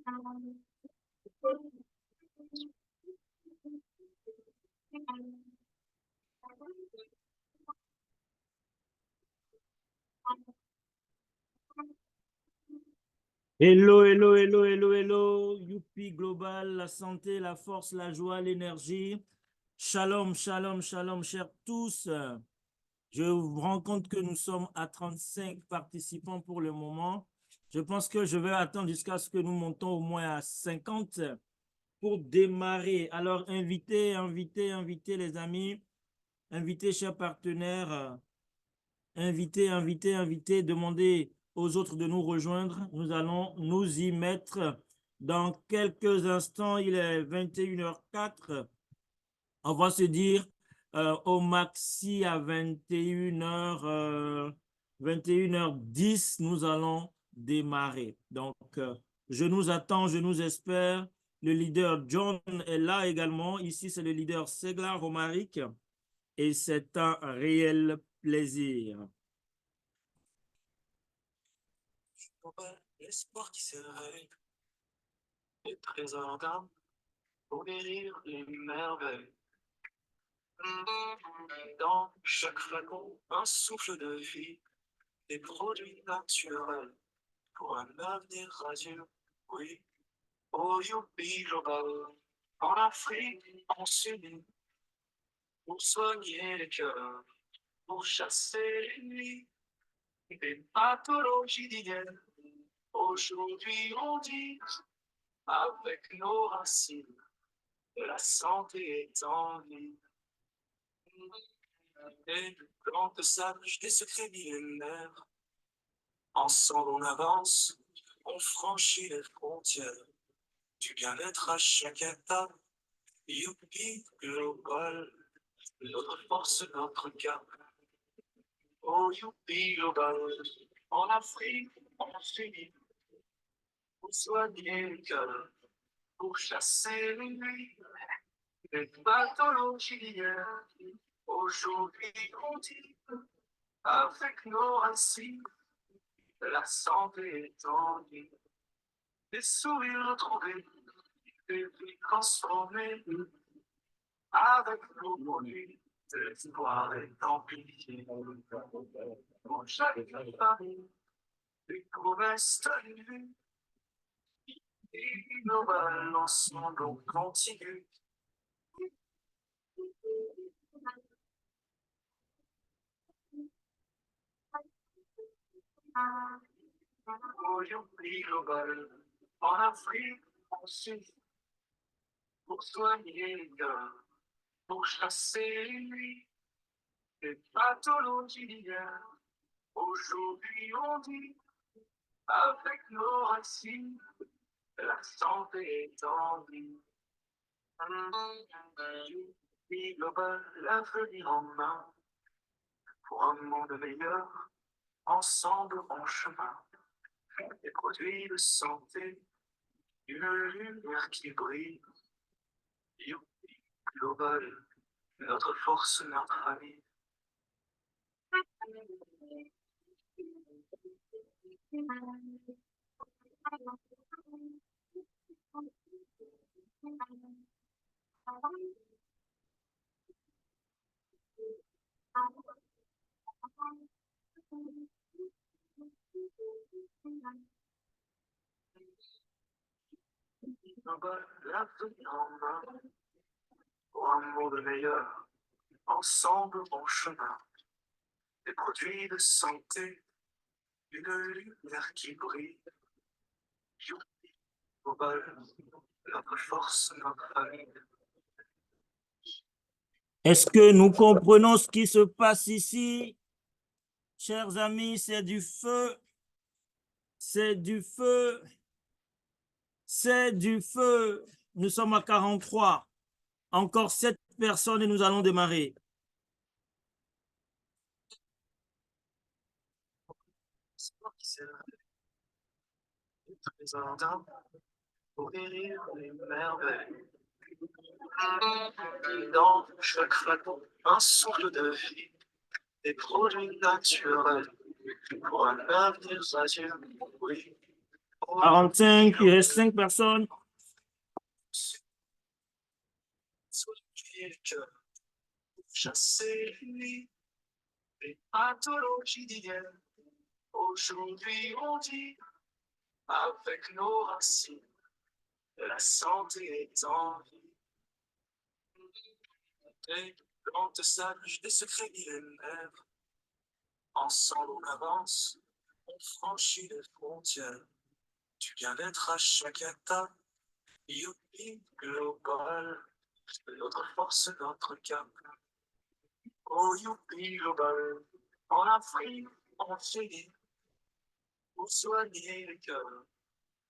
Hello, hello, hello, hello, hello. Youpi Global, la santé, la force, la joie, l'énergie. Shalom, shalom, shalom, chers tous. Je vous rends compte que nous sommes à 35 participants pour le moment. Je pense que je vais attendre jusqu'à ce que nous montons au moins à 50 pour démarrer. Alors, invitez, invitez, invitez les amis, invitez chers partenaires, invitez, invitez, invitez, demandez aux autres de nous rejoindre. Nous allons nous y mettre dans quelques instants. Il est 21h04. On va se dire au maxi à 21h10, nous allons démarrer. Donc, je nous attends, je nous espère. Le leader John est là également. Ici, c'est le leader Segla Romaric et c'est un réel plaisir. L'espoir qui s'éveille est très ardent pour guérir les merveilles. Dans chaque flacon, un souffle de vie, des produits naturels pour un avenir radieux. Oui, au Youpi Global, en Afrique, on s'unit pour soigner les cœurs, pour chasser les nuits, des pathologies d'hier. Aujourd'hui, on dit, avec nos racines, la santé est en vie. Et du plantes sages des secrets millénaires. Ensemble, on avance, on franchit les frontières du bien-être à chaque étape. Youpi Global, notre force, notre cap. Oh, Youpi Global, en Afrique, on s'unit pour soigner le cœur, pour chasser les nuits, les pathologies d'hier. Aujourd'hui, on dit, avec nos racines, la santé est en vie. Des sourires retrouvés, des vies transformées, avec nos produits, l'espoir est amplifié. Pour chaque famille, des promesses tenues, et global ensemble on continue. Oh, Youpi Global, en Afrique, on s'unit pour soigner les cœurs, pour chasser les nuits, les pathologies d'hier. Aujourd'hui, on dit, avec nos racines, la santé est en vie. Youpi Global, l'avenir en main, pour un monde meilleur, ensemble en chemin. Des produits de santé, une lumière qui brille. Youpi Global, notre force, notre ami. Global, l'avenir en main, pour un monde meilleur, ensemble en chemin. Des produits de santé, une lumière qui brille. Youpi Global, notre force, notre famille. Est-ce que nous comprenons ce qui se passe ici? Chers amis, c'est du feu. C'est du feu. C'est du feu. Nous sommes à 43. Encore 7 personnes et nous allons démarrer. L'espoir qui s'éveille est très ardent pour guérir les merveilles. Dans chaque flacon, un souffle de vie, des produits naturels pour un avenir radieux. Oui, 45, il reste 5 personnes. Soyez le cœur pour chasser l'ennemi, les pathologies d'hier. Aujourd'hui, on dit, avec nos racines, la santé est en vie. Et plante sage des secrets millénaires. Ensemble, on avance, on franchit les frontières du bien-être à chaque étape. Youpi Global, notre force, notre cap. Oh, Youpi Global, en Afrique, on fait pour soigner les cœurs,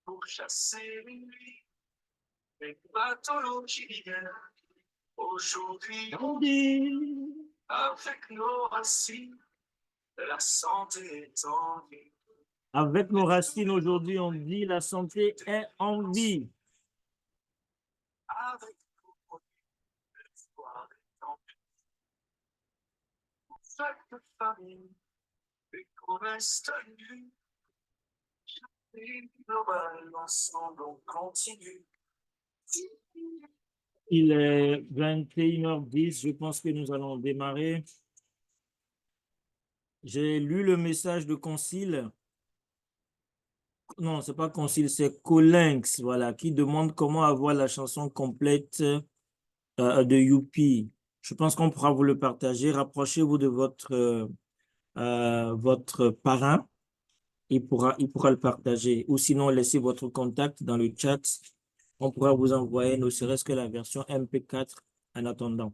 pour chasser les nuits, les pathologies d'hier. Aujourd'hui, on dit, avec nos racines, la santé est en vie. Avec nos racines, aujourd'hui, on dit la santé est en vie. Avec nos produits, l'espoir est en vie. Pour chaque famille, les promesses tenues. Global, ensemble, on continue. Il est 21h10, je pense que nous allons démarrer. J'ai lu le message de Concile. Non, c'est pas Concile, c'est Colinx, voilà, qui demande comment avoir la chanson complète de Youpi. Je pense qu'on pourra vous le partager. Rapprochez-vous de votre parrain. Il pourra le partager. Ou sinon, laissez votre contact dans le chat. On pourra vous envoyer ne serait-ce que la version MP4 en attendant.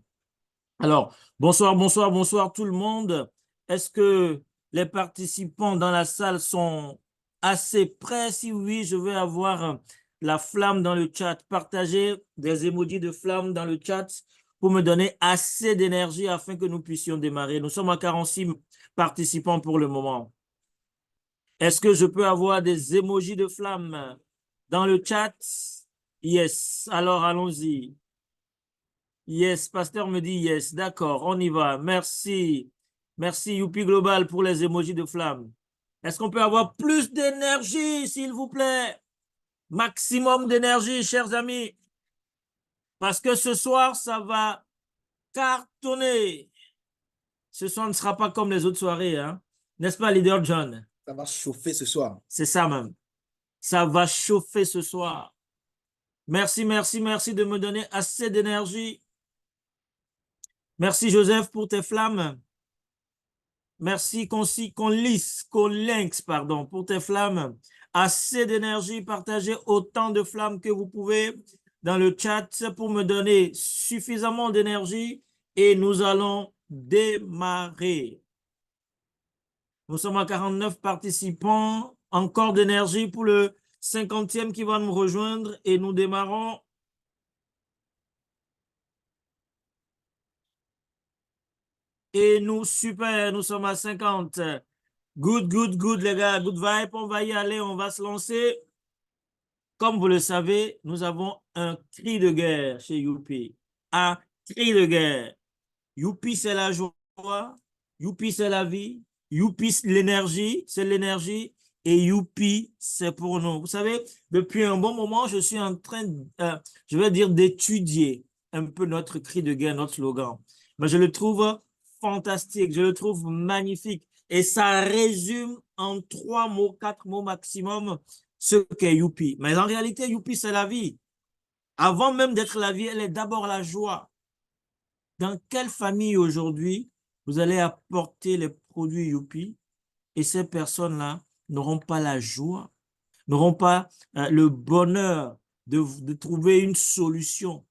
Alors, bonsoir, bonsoir, bonsoir tout le monde. Est-ce que les participants dans la salle sont assez prêts? Si oui, je vais avoir la flamme dans le chat. Partagez des emojis de flamme dans le chat pour me donner assez d'énergie afin que nous puissions démarrer. Nous sommes à 46 participants pour le moment. Est-ce que je peux avoir des emojis de flamme dans le chat? Yes. Alors, allons-y. Yes, pasteur me dit yes. D'accord, on y va. Merci. Merci Youpi Global pour les emojis de flamme. Est-ce qu'on peut avoir plus d'énergie, s'il vous plaît? Maximum d'énergie, chers amis. Parce que ce soir, ça va cartonner. Ce soir ne sera pas comme les autres soirées, hein? N'est-ce pas, leader John? Ça va chauffer ce soir. C'est ça même. Ça va chauffer ce soir. Merci, merci, merci de me donner assez d'énergie. Merci Joseph pour tes flammes. Merci Colinx, pardon, pour tes flammes. Assez d'énergie, partagez autant de flammes que vous pouvez dans le chat pour me donner suffisamment d'énergie et nous allons démarrer. Nous sommes à 49 participants, encore d'énergie pour le 50e qui va nous rejoindre et nous démarrons. Et nous, super, nous sommes à 50. Good, good, good, les gars. Good vibe, on va y aller, on va se lancer. Comme vous le savez, nous avons un cri de guerre chez Youpi. Un cri de guerre. Youpi, c'est la joie. Youpi, c'est la vie. Youpi, l'énergie, c'est l'énergie. Et Youpi, c'est pour nous. Vous savez, depuis un bon moment, je suis en train, je vais dire, d'étudier un peu notre cri de guerre, notre slogan. Mais je le trouve fantastique, je le trouve magnifique. Et ça résume en 3 mots, 4 mots maximum ce qu'est Youpi. Mais en réalité, Youpi, c'est la vie. Avant même d'être la vie, elle est d'abord la joie. Dans quelle famille aujourd'hui, vous allez apporter les produits Youpi et ces personnes-là n'auront pas la joie, n'auront pas le bonheur de trouver une solution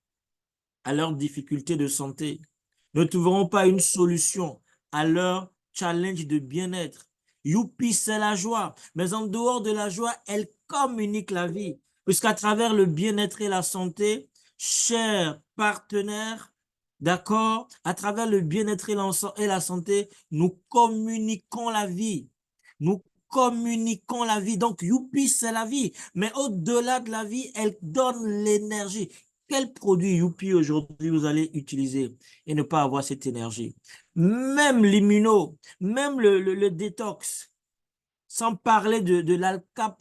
à leurs difficultés de santé, ne trouveront pas une solution à leur challenge de bien-être. Youpi, c'est la joie. Mais en dehors de la joie, elle communique la vie. Puisqu'à travers le bien-être et la santé, chers partenaires, d'accord, à travers le bien-être et la santé, nous communiquons la vie. Nous communiquons la vie. Donc, Youpi, c'est la vie. Mais au-delà de la vie, elle donne l'énergie. Quel produit Youpi aujourd'hui vous allez utiliser et ne pas avoir cette énergie? Même l'immuno, même le détox, sans parler de l'Alka+.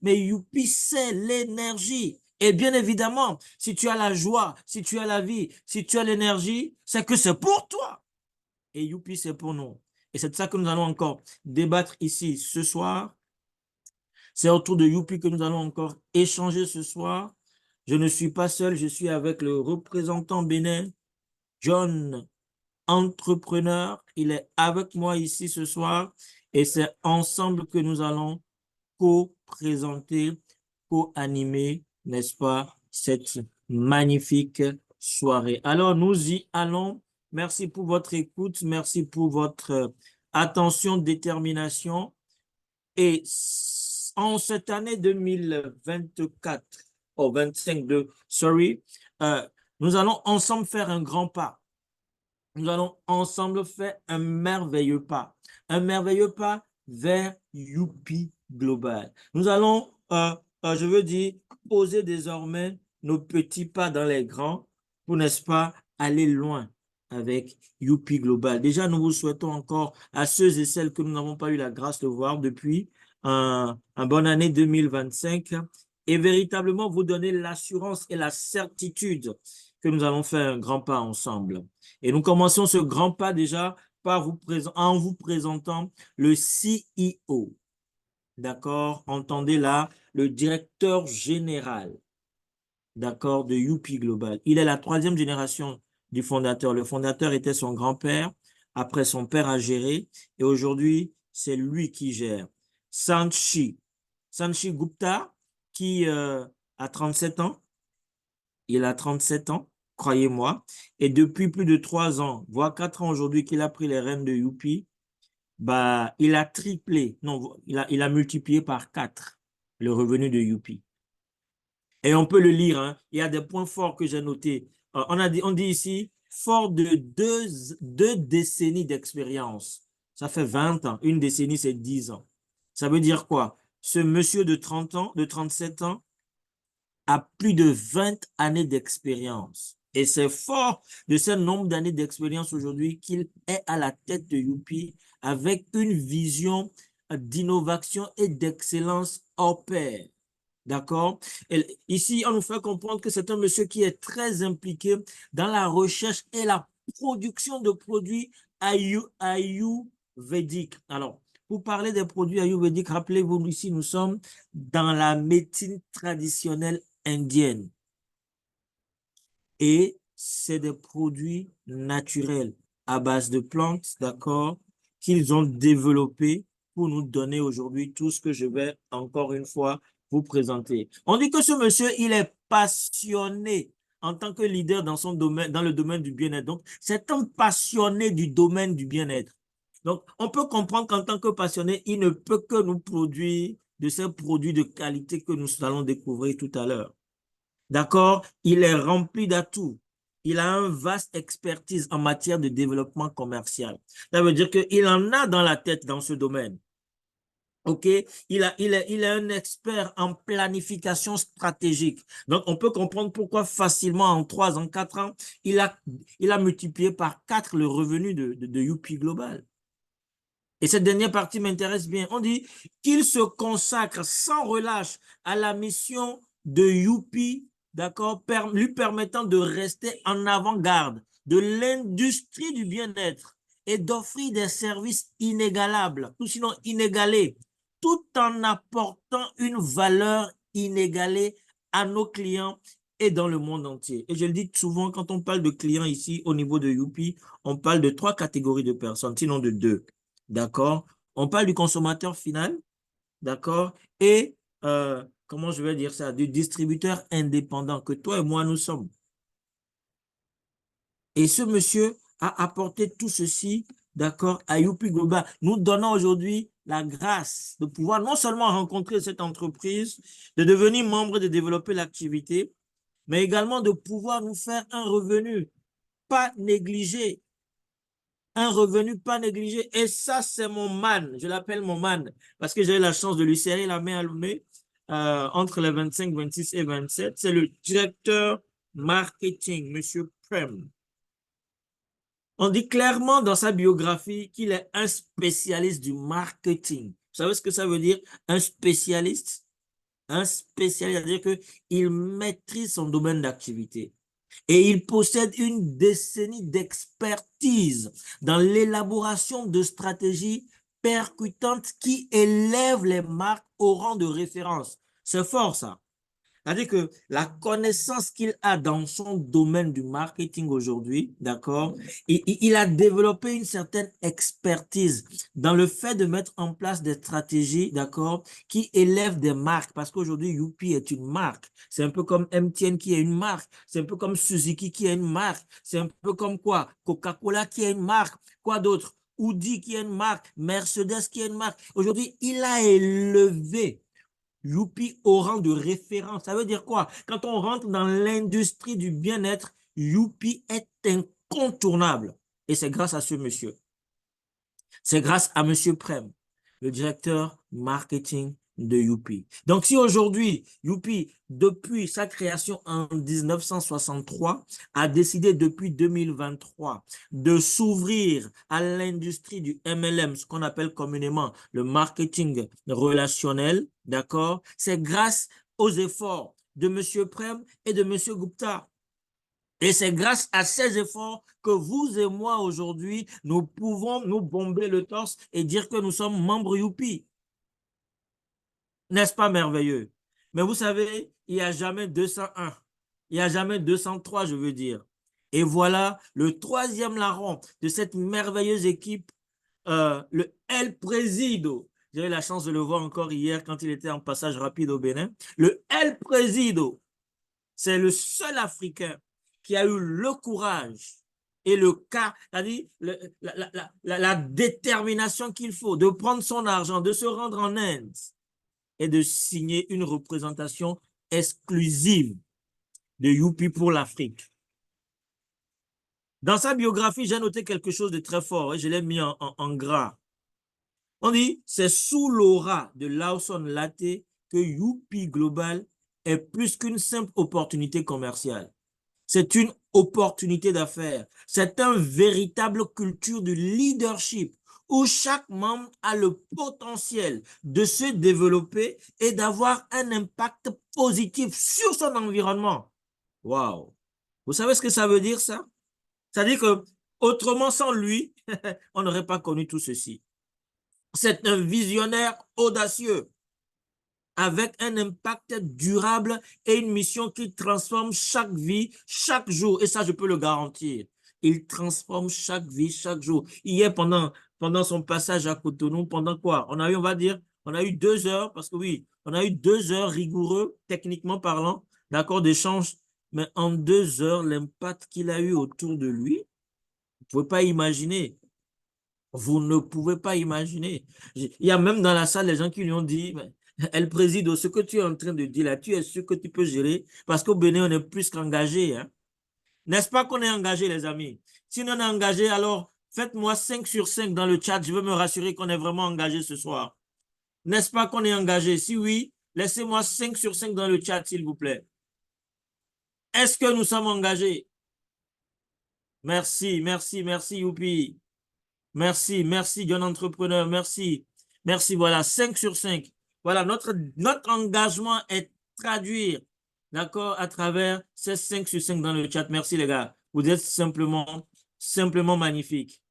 Mais Youpi, c'est l'énergie. Et bien évidemment, si tu as la joie, si tu as la vie, si tu as l'énergie, c'est que c'est pour toi. Et Youpi, c'est pour nous. Et c'est de ça que nous allons encore débattre ici ce soir. C'est autour de Youpi que nous allons encore échanger ce soir. Je ne suis pas seul, je suis avec le représentant bénin, John, entrepreneur. Il est avec moi ici ce soir et c'est ensemble que nous allons co-présenter, co-animer, n'est-ce pas, cette magnifique soirée. Alors, nous y allons. Merci pour votre écoute. Merci pour votre attention, détermination. Et en cette année 2024, 25 sorry, nous allons ensemble faire un grand pas. Nous allons ensemble faire un merveilleux pas vers Youpi Global. Nous allons, je veux dire, poser désormais nos petits pas dans les grands pour, n'est-ce pas, aller loin avec Youpi Global. Déjà, nous vous souhaitons encore à ceux et celles que nous n'avons pas eu la grâce de voir depuis un bonne année 2025 et véritablement vous donner l'assurance et la certitude que nous allons faire un grand pas ensemble. Et nous commençons ce grand pas déjà en vous présentant le CEO. D'accord? Entendez là, le directeur général, d'accord, de Youpi Global. Il est la 3e génération du fondateur. Le fondateur était son grand-père. Après, son père a géré. Et aujourd'hui, c'est lui qui gère. Sanchi Gupta, qui a 37 ans. Il a 37 ans, croyez-moi. Et depuis plus de 3 ans, voire 4 ans aujourd'hui qu'il a pris les rênes de Youpi, bah, il a triplé, non, il a multiplié par 4 le revenu de Youpi. Et on peut le lire, hein. Il y a des points forts que j'ai notés. On dit ici, fort de deux décennies d'expérience. Ça fait 20 ans. Une décennie, c'est 10 ans. Ça veut dire quoi? Ce monsieur de 30 ans, de 37 ans, a plus de 20 années d'expérience. Et c'est fort de ce nombre d'années d'expérience aujourd'hui qu'il est à la tête de Youpi avec une vision d'innovation et d'excellence hors pair. D'accord? Ici, on nous fait comprendre que c'est un monsieur qui est très impliqué dans la recherche et la production de produits ayurvédiques. Alors, pour parler des produits ayurvédiques, rappelez-vous, ici, nous sommes dans la médecine traditionnelle indienne. Et c'est des produits naturels à base de plantes, d'accord, qu'ils ont développés pour nous donner aujourd'hui tout ce que je vais encore une fois vous présenter. On dit que ce monsieur, il est passionné en tant que leader dans son domaine, dans le domaine du bien-être. Donc, c'est un passionné du domaine du bien-être. Donc, on peut comprendre qu'en tant que passionné, il ne peut que nous produire de ces produits de qualité que nous allons découvrir tout à l'heure. D'accord? Il est rempli d'atouts. Il a une vaste expertise en matière de développement commercial. Ça veut dire qu'il en a dans la tête dans ce domaine. OK? Il est un expert en planification stratégique. Donc, on peut comprendre pourquoi facilement en 3 ans, 4 ans, il a multiplié par 4 le revenu de Youpi Global. Et cette dernière partie m'intéresse bien. On dit qu'il se consacre sans relâche à la mission de Youpi, d'accord, lui permettant de rester en avant-garde de l'industrie du bien-être et d'offrir des services inégalables, ou sinon inégalés, tout en apportant une valeur inégalée à nos clients et dans le monde entier. Et je le dis souvent, quand on parle de clients ici, au niveau de Youpi, on parle de 3 catégories de personnes, sinon de 2. D'accord? On parle du consommateur final, d'accord? Et, comment je vais dire ça? Du distributeur indépendant que toi et moi nous sommes. Et ce monsieur a apporté tout ceci, d'accord, à Youpi Global, nous donnant aujourd'hui la grâce de pouvoir non seulement rencontrer cette entreprise, de devenir membre, de développer l'activité, mais également de pouvoir nous faire un revenu pas négligé. Un revenu pas négligé. Et ça, c'est mon man. Je l'appelle mon man parce que j'ai eu la chance de lui serrer la main à l'année entre les 25, 26 et 27. C'est le directeur marketing, Monsieur Prem. On dit clairement dans sa biographie qu'il est un spécialiste du marketing. savez ce que ça veut dire? Un spécialiste. Un spécialiste, c'est-à-dire qu'il maîtrise son domaine d'activité. Et il possède une décennie d'expertise dans l'élaboration de stratégies percutantes qui élèvent les marques au rang de référence. C'est fort, ça. C'est-à-dire que la connaissance qu'il a dans son domaine du marketing aujourd'hui, d'accord, il a développé une certaine expertise dans le fait de mettre en place des stratégies, d'accord, qui élèvent des marques. Parce qu'aujourd'hui, Youpi est une marque. C'est un peu comme MTN qui est une marque. C'est un peu comme Suzuki qui est une marque. C'est un peu comme quoi? Coca-Cola qui est une marque. Quoi d'autre? Audi qui est une marque. Mercedes qui est une marque. Aujourd'hui, il a élevé Youpi au rang de référence. Ça veut dire quoi? Quand on rentre dans l'industrie du bien-être, Youpi est incontournable. Et c'est grâce à ce monsieur. C'est grâce à monsieur Prem, le directeur marketing de Youpi. Donc, si aujourd'hui, Youpi, depuis sa création en 1963, a décidé depuis 2023 de s'ouvrir à l'industrie du MLM, ce qu'on appelle communément le marketing relationnel, d'accord? C'est grâce aux efforts de monsieur Prem et de monsieur Gupta. Et c'est grâce à ces efforts que vous et moi aujourd'hui, nous pouvons nous bomber le torse et dire que nous sommes membres Youpi. N'est-ce pas merveilleux? Mais vous savez, il n'y a jamais 201. Il n'y a jamais 203, je veux dire. Et voilà le troisième larron de cette merveilleuse équipe, le El Presido. J'ai eu la chance de le voir encore hier quand il était en passage rapide au Bénin. Le El Presido, c'est le seul Africain qui a eu le courage et le cas, c'est-à-dire la détermination qu'il faut de prendre son argent, de se rendre en Inde et de signer une représentation exclusive de Youpi pour l'Afrique. Dans sa biographie, j'ai noté quelque chose de très fort et je l'ai mis en gras. On dit, c'est sous l'aura de Lawson Latte que Youpi Global est plus qu'une simple opportunité commerciale. C'est une opportunité d'affaires. C'est une véritable culture du leadership où chaque membre a le potentiel de se développer et d'avoir un impact positif sur son environnement. Waouh! Vous savez ce que ça veut dire, ça? Ça veut dire que, autrement, sans lui, on n'aurait pas connu tout ceci. C'est un visionnaire audacieux avec un impact durable et une mission qui transforme chaque vie, chaque jour. Et ça, je peux le garantir. Il transforme chaque vie, chaque jour. Hier, pendant son passage à Cotonou, pendant quoi? On a eu, on va dire, on a eu 2 heures, parce que oui, on a eu 2 heures rigoureux, techniquement parlant, d'accord, d'échange. Mais en 2 heures, l'impact qu'il a eu autour de lui, vous ne pouvez pas imaginer. Vous ne pouvez pas imaginer. Il y a même dans la salle les gens qui lui ont dit, elle préside, ce que tu es en train de dire là, tu es sûr que tu peux gérer parce qu'au Bénin, on est plus qu'engagé. Hein? N'est-ce pas qu'on est engagé, les amis? Si on est engagé, alors faites-moi 5 sur 5 dans le chat. Je veux me rassurer qu'on est vraiment engagé ce soir. N'est-ce pas qu'on est engagé? Si oui, laissez-moi 5 sur 5 dans le chat, s'il vous plaît. Est-ce que nous sommes engagés? Merci, merci, merci, Youpi. Merci, merci, John Entrepreneur, merci. Merci, voilà, 5 sur 5. Voilà, notre engagement est traduire, d'accord, à travers ces 5 sur 5 dans le chat. Merci, les gars. Vous êtes simplement magnifiques.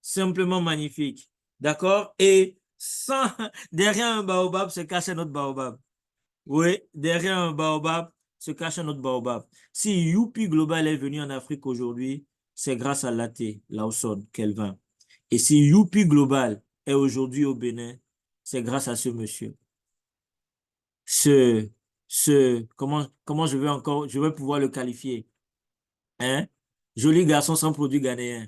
Simplement magnifiques. D'accord? Et sans, derrière un baobab se cache un autre baobab. Oui, derrière un baobab se cache un autre baobab. Si Youpi Global est venu en Afrique aujourd'hui, c'est grâce à Latte, Lawson, Kelvin. Et si Youpi Global est aujourd'hui au Bénin, c'est grâce à ce monsieur. Comment je vais pouvoir le qualifier? Hein? Joli garçon sans produit ghanéen,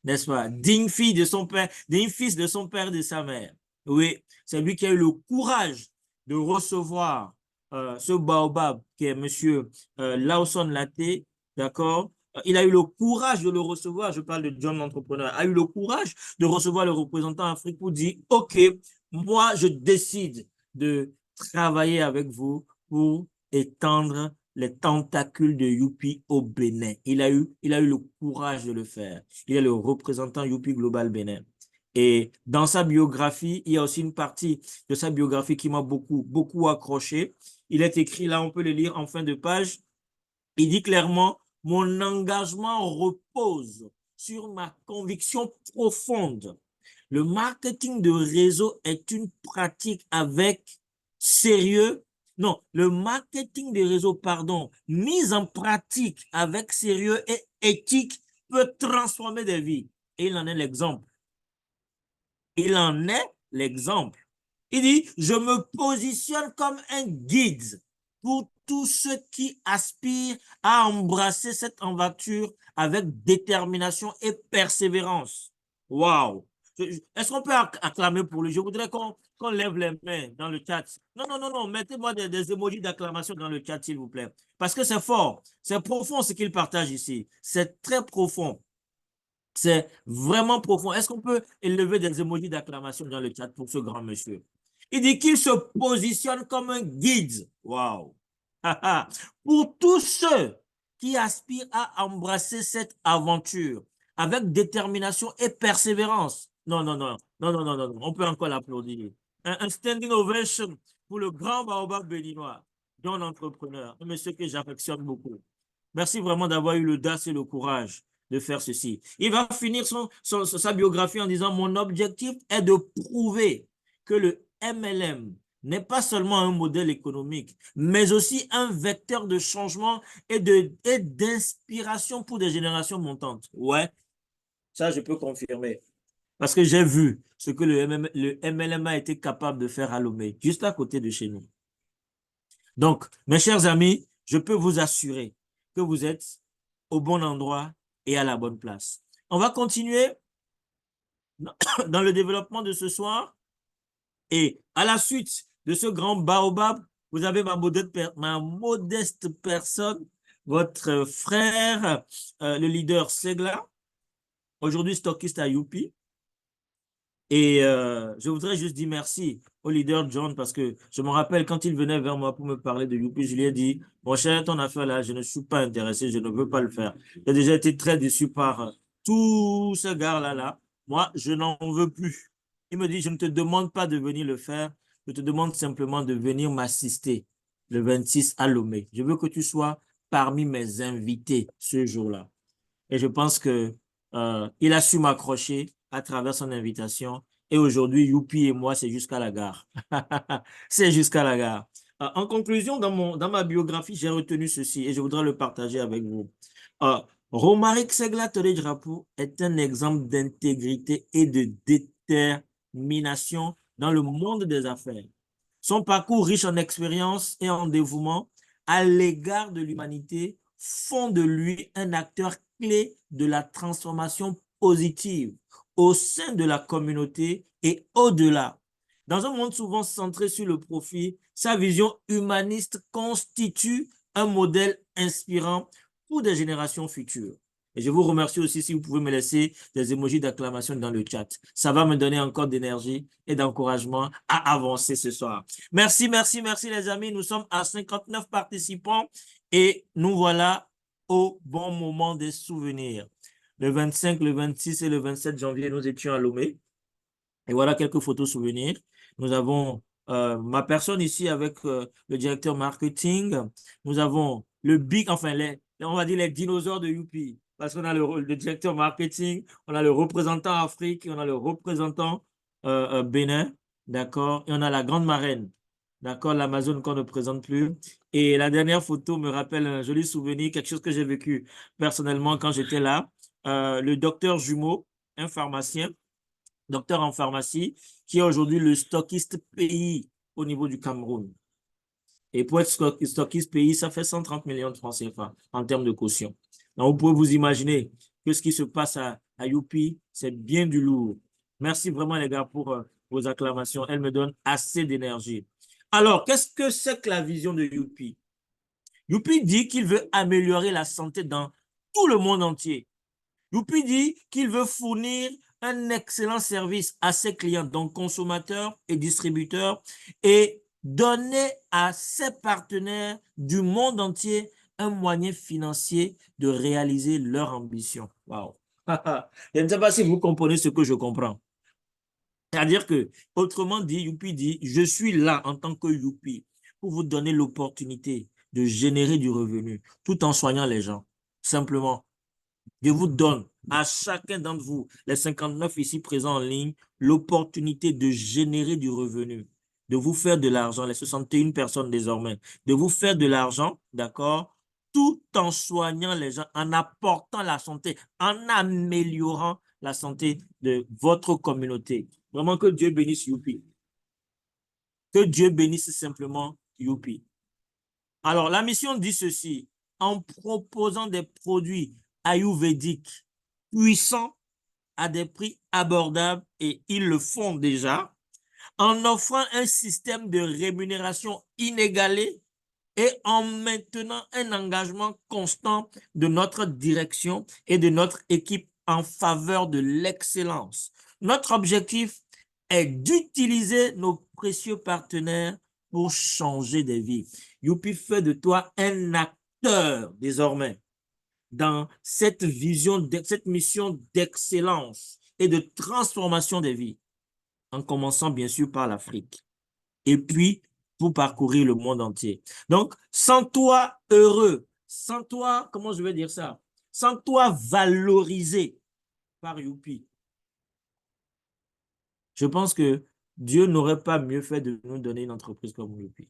n'est-ce pas? Digne fille de son père, digne fils de son père et de sa mère. Oui, c'est lui qui a eu le courage de recevoir ce baobab qui est monsieur Lawson Latte, d'accord? Il a eu le courage de le recevoir, je parle de John l'entrepreneur, a eu le courage de recevoir le représentant Afrique pour dire, OK, moi, je décide de travailler avec vous pour étendre les tentacules de Youpi au Bénin. Il a eu le courage de le faire. Il est le représentant Youpi Global Bénin. Et dans sa biographie, il y a aussi une partie de sa biographie qui m'a beaucoup accroché. Il est écrit, là, on peut le lire en fin de page. Il dit clairement, mon engagement repose sur ma conviction profonde. Le marketing de réseau est une pratique avec sérieux. Non, le marketing de réseau, pardon, mis en pratique avec sérieux et éthique peut transformer des vies. Et il en est l'exemple. Il en est l'exemple. Il dit, je me positionne comme un guide pour tous ceux qui aspirent à embrasser cette aventure avec détermination et persévérance. Waouh! Est-ce qu'on peut acclamer pour lui? Je voudrais qu'on lève les mains dans le chat. Non, non, non, non, mettez-moi des emojis d'acclamation dans le chat, s'il vous plaît. Parce que c'est fort, c'est profond ce qu'il partage ici. C'est très profond. C'est vraiment profond. Est-ce qu'on peut élever des emojis d'acclamation dans le chat pour ce grand monsieur? Il dit qu'il se positionne comme un guide. Waouh! Pour tous ceux qui aspirent à embrasser cette aventure avec détermination et persévérance. Non, non, non, non, non, non, non, non. On peut encore l'applaudir. Un standing ovation pour le grand baobab béninois, John Entrepreneur, un monsieur que j'affectionne beaucoup. Merci vraiment d'avoir eu l'audace et le courage de faire ceci. Il va finir sa biographie en disant, mon objectif est de prouver que le MLM n'est pas seulement un modèle économique, mais aussi un vecteur de changement et d'inspiration pour des générations montantes. Ouais, ça je peux confirmer. Parce que j'ai vu ce que le MLM a été capable de faire à Lomé, juste à côté de chez nous. Donc, mes chers amis, je peux vous assurer que vous êtes au bon endroit et à la bonne place. On va continuer dans le développement de ce soir. Et à la suite de ce grand baobab, vous avez ma modeste personne, votre frère, le leader Segla, aujourd'hui stockiste à Youpi. Et je voudrais juste dire merci au leader John parce que je me rappelle quand il venait vers moi pour me parler de Youpi, je lui ai dit, mon cher, ton affaire là, je ne suis pas intéressé, je ne veux pas le faire. J'ai déjà été très déçu par tout ce gars-là. Moi, je n'en veux plus. Il me dit, je ne te demande pas de venir le faire, je te demande simplement de venir m'assister le 26 à Lomé. Je veux que tu sois parmi mes invités ce jour-là. Et je pense que il a su m'accrocher à travers son invitation. Et aujourd'hui, Youpi et moi, c'est jusqu'à la gare. C'est jusqu'à la gare. En conclusion, dans ma biographie, j'ai retenu ceci et je voudrais le partager avec vous. Romaric Segla Torej-Drapeau est un exemple d'intégrité et de détermination dans le monde des affaires. Son parcours riche en expérience et en dévouement à l'égard de l'humanité font de lui un acteur clé de la transformation positive au sein de la communauté et au-delà. Dans un monde souvent centré sur le profit, sa vision humaniste constitue un modèle inspirant pour des générations futures. Et je vous remercie aussi si vous pouvez me laisser des emojis d'acclamation dans le chat. Ça va me donner encore d'énergie et d'encouragement à avancer ce soir. Merci, merci, merci les amis. Nous sommes à 59 participants et nous voilà au bon moment des souvenirs. Le 25, le 26 et le 27 janvier, nous étions à Lomé. Et voilà quelques photos souvenirs. Nous avons ma personne ici avec le directeur marketing. Nous avons le big, enfin, on va dire les dinosaures de Youpi. Parce qu'on a le directeur marketing, on a le représentant Afrique, et on a le représentant Bénin, d'accord? Et on a la grande marraine, d'accord? L'Amazon qu'on ne présente plus. Et la dernière photo me rappelle un joli souvenir, quelque chose que j'ai vécu personnellement quand j'étais là. Le docteur Jumeau, un pharmacien, docteur en pharmacie, qui est aujourd'hui le stockiste pays au niveau du Cameroun. Et pour être stockiste pays, ça fait 130 millions de francs CFA en termes de caution. Donc, vous pouvez vous imaginer que ce qui se passe à Youpi, c'est bien du lourd. Merci vraiment, les gars, pour vos acclamations. Elles me donnent assez d'énergie. Alors, qu'est-ce que c'est que la vision de Youpi? Youpi dit qu'il veut améliorer la santé dans tout le monde entier. Youpi dit qu'il veut fournir un excellent service à ses clients, donc consommateurs et distributeurs, et donner à ses partenaires du monde entier un moyen financier de réaliser leur ambition. Wow. Je ne sais pas si vous comprenez ce que je comprends. C'est-à-dire que, autrement dit, Youpi dit, je suis là en tant que Youpi pour vous donner l'opportunité de générer du revenu tout en soignant les gens. Simplement, je vous donne à chacun d'entre vous, les 59 ici présents en ligne, l'opportunité de générer du revenu, de vous faire de l'argent, les 61 personnes désormais, de vous faire de l'argent, d'accord, tout en soignant les gens, en apportant la santé, en améliorant la santé de votre communauté. Vraiment que Dieu bénisse Youpi. Que Dieu bénisse simplement Youpi. Alors, la mission dit ceci, en proposant des produits ayurvédiques puissants à des prix abordables, et ils le font déjà, en offrant un système de rémunération inégalé et en maintenant un engagement constant de notre direction et de notre équipe en faveur de l'excellence. Notre objectif est d'utiliser nos précieux partenaires pour changer des vies. Youpi fait de toi un acteur désormais dans cette vision, cette mission d'excellence et de transformation des vies, en commençant bien sûr par l'Afrique. Et puis, pour parcourir le monde entier. Donc, sens-toi heureux, sens-toi, comment je vais dire ça, sens-toi valorisé par Youpi. Je pense que Dieu n'aurait pas mieux fait de nous donner une entreprise comme Youpi.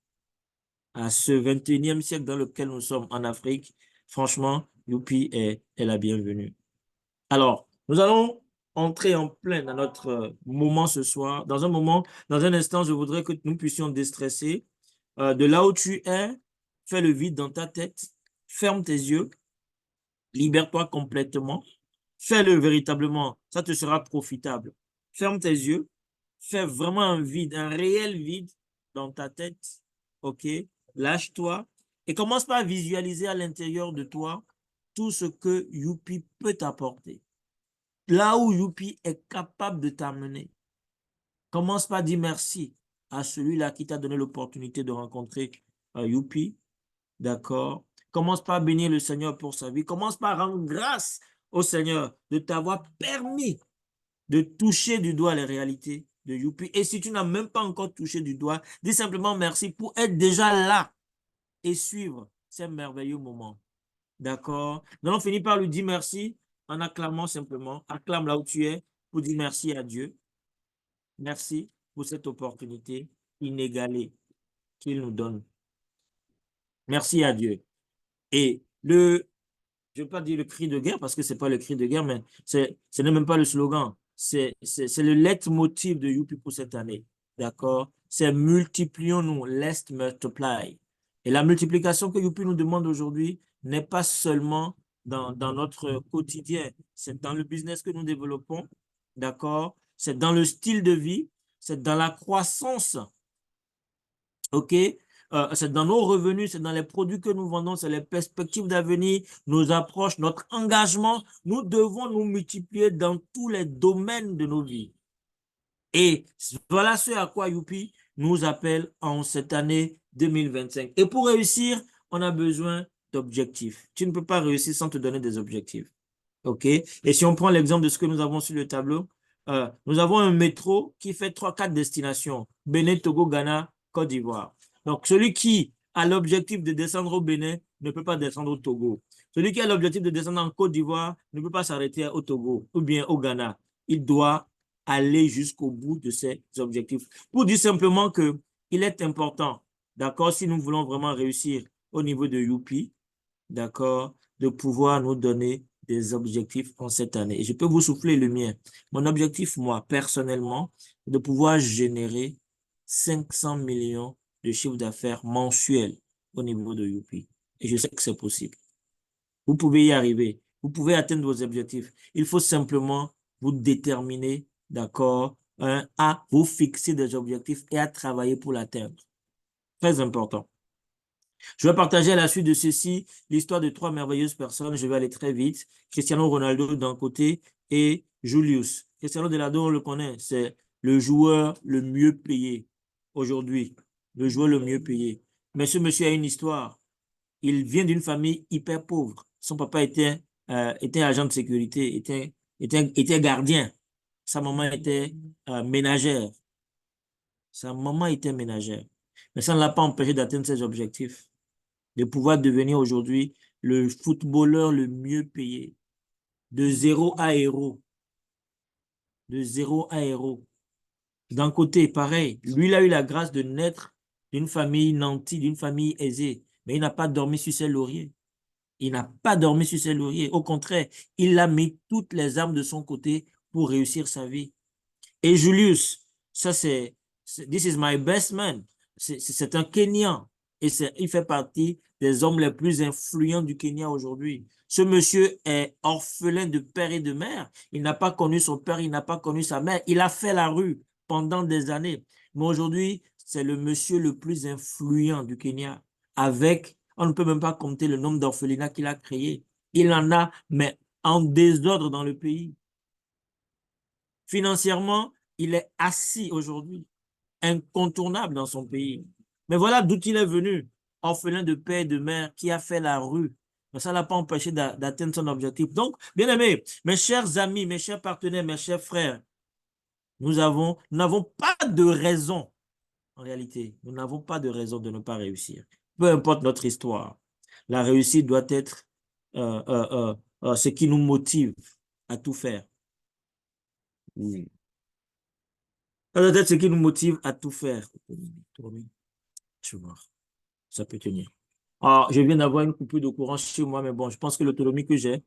À ce 21e siècle dans lequel nous sommes en Afrique, franchement, Youpi est la bienvenue. Alors, nous allons entrer en plein dans notre moment ce soir. Dans un instant, je voudrais que nous puissions déstresser. De là où tu es, fais le vide dans ta tête, ferme tes yeux, libère-toi complètement, fais-le véritablement, ça te sera profitable. Ferme tes yeux, fais vraiment un vide, un réel vide dans ta tête, ok? Lâche-toi et commence par visualiser à l'intérieur de toi tout ce que Youpi peut t'apporter. Là où Youpi est capable de t'amener. Commence par dire merci à celui-là qui t'a donné l'opportunité de rencontrer Youpi. D'accord? Commence par bénir le Seigneur pour sa vie. Commence par rendre grâce au Seigneur de t'avoir permis de toucher du doigt les réalités de Youpi. Et si tu n'as même pas encore touché du doigt, dis simplement merci pour être déjà là et suivre ces merveilleux moments. D'accord? Nous allons finir par lui dire merci en acclamant simplement. Acclame là où tu es pour dire merci à Dieu. Merci pour cette opportunité inégalée qu'il nous donne. Merci à Dieu. Et je ne vais pas dire le cri de guerre parce que ce n'est pas le cri de guerre, mais ce n'est même pas le slogan. C'est le leitmotiv de Youpi pour cette année. D'accord? C'est multiplions-nous, let's multiply. Et la multiplication que Youpi nous demande aujourd'hui n'est pas seulement dans notre quotidien, c'est dans le business que nous développons. D'accord? C'est dans le style de vie, c'est dans la croissance. OK? C'est dans nos revenus, c'est dans les produits que nous vendons, c'est les perspectives d'avenir, nos approches, notre engagement. Nous devons nous multiplier dans tous les domaines de nos vies. Et voilà ce à quoi Youpi nous appelle en cette année 2025. Et pour réussir, on a besoin d'objectifs. Tu ne peux pas réussir sans te donner des objectifs. OK? Et si on prend l'exemple de ce que nous avons sur le tableau, nous avons un métro qui fait 3-4 destinations. Bénin, Togo, Ghana, Côte d'Ivoire. Donc, celui qui a l'objectif de descendre au Bénin ne peut pas descendre au Togo. Celui qui a l'objectif de descendre en Côte d'Ivoire ne peut pas s'arrêter au Togo ou bien au Ghana. Il doit aller jusqu'au bout de ses objectifs. Pour dire simplement que il est important, d'accord, si nous voulons vraiment réussir au niveau de Youpi, d'accord, de pouvoir nous donner des objectifs en cette année. Et je peux vous souffler le mien. Mon objectif, moi, personnellement, c'est de pouvoir générer 500 millions de chiffre d'affaires mensuel au niveau de Youpi. Et je sais que c'est possible. Vous pouvez y arriver. Vous pouvez atteindre vos objectifs. Il faut simplement vous déterminer, d'accord, à vous fixer des objectifs et à travailler pour l'atteindre. Très important. Je vais partager à la suite de ceci l'histoire de 3 merveilleuses personnes. Je vais aller très vite. Cristiano Ronaldo d'un côté et Julius. Cristiano Ronaldo, on le connaît, c'est le joueur le mieux payé aujourd'hui. Le joueur le mieux payé. Mais ce monsieur a une histoire. Il vient d'une famille hyper pauvre. Son papa était agent de sécurité, était gardien. sa maman était ménagère. Sa maman était ménagère. Mais ça ne l'a pas empêché d'atteindre ses objectifs, de pouvoir devenir aujourd'hui le footballeur le mieux payé, de zéro à héros, de zéro à héros. D'un côté, pareil, lui, il a eu la grâce de naître d'une famille nantie, d'une famille aisée, mais il n'a pas dormi sur ses lauriers. Il n'a pas dormi sur ses lauriers. Au contraire, il a mis toutes les armes de son côté pour réussir sa vie. Et Julius, ça this is my best man. C'est un Kenyan. Et il fait partie des hommes les plus influents du Kenya aujourd'hui. Ce monsieur est orphelin de père et de mère. Il n'a pas connu son père, il n'a pas connu sa mère. Il a fait la rue pendant des années. Mais aujourd'hui, c'est le monsieur le plus influent du Kenya. On ne peut même pas compter le nombre d'orphelinats qu'il a créés. Il en a, mais en désordre dans le pays. Financièrement, il est assis aujourd'hui, incontournable dans son pays. Mais voilà d'où il est venu, orphelin de père et de mère, qui a fait la rue. Mais ça ne l'a pas empêché d'atteindre son objectif. Donc, bien aimés, mes chers amis, mes chers partenaires, mes chers frères, nous n'avons pas de raison, en réalité, nous n'avons pas de raison de ne pas réussir. Peu importe notre histoire, la réussite doit être ce qui nous motive à tout faire. Oui. Ça doit être ce qui nous motive à tout faire. Je vais voir. Ça peut tenir. Alors, je viens d'avoir une coupure de courant chez moi, mais bon, je pense que l'autonomie que j'ai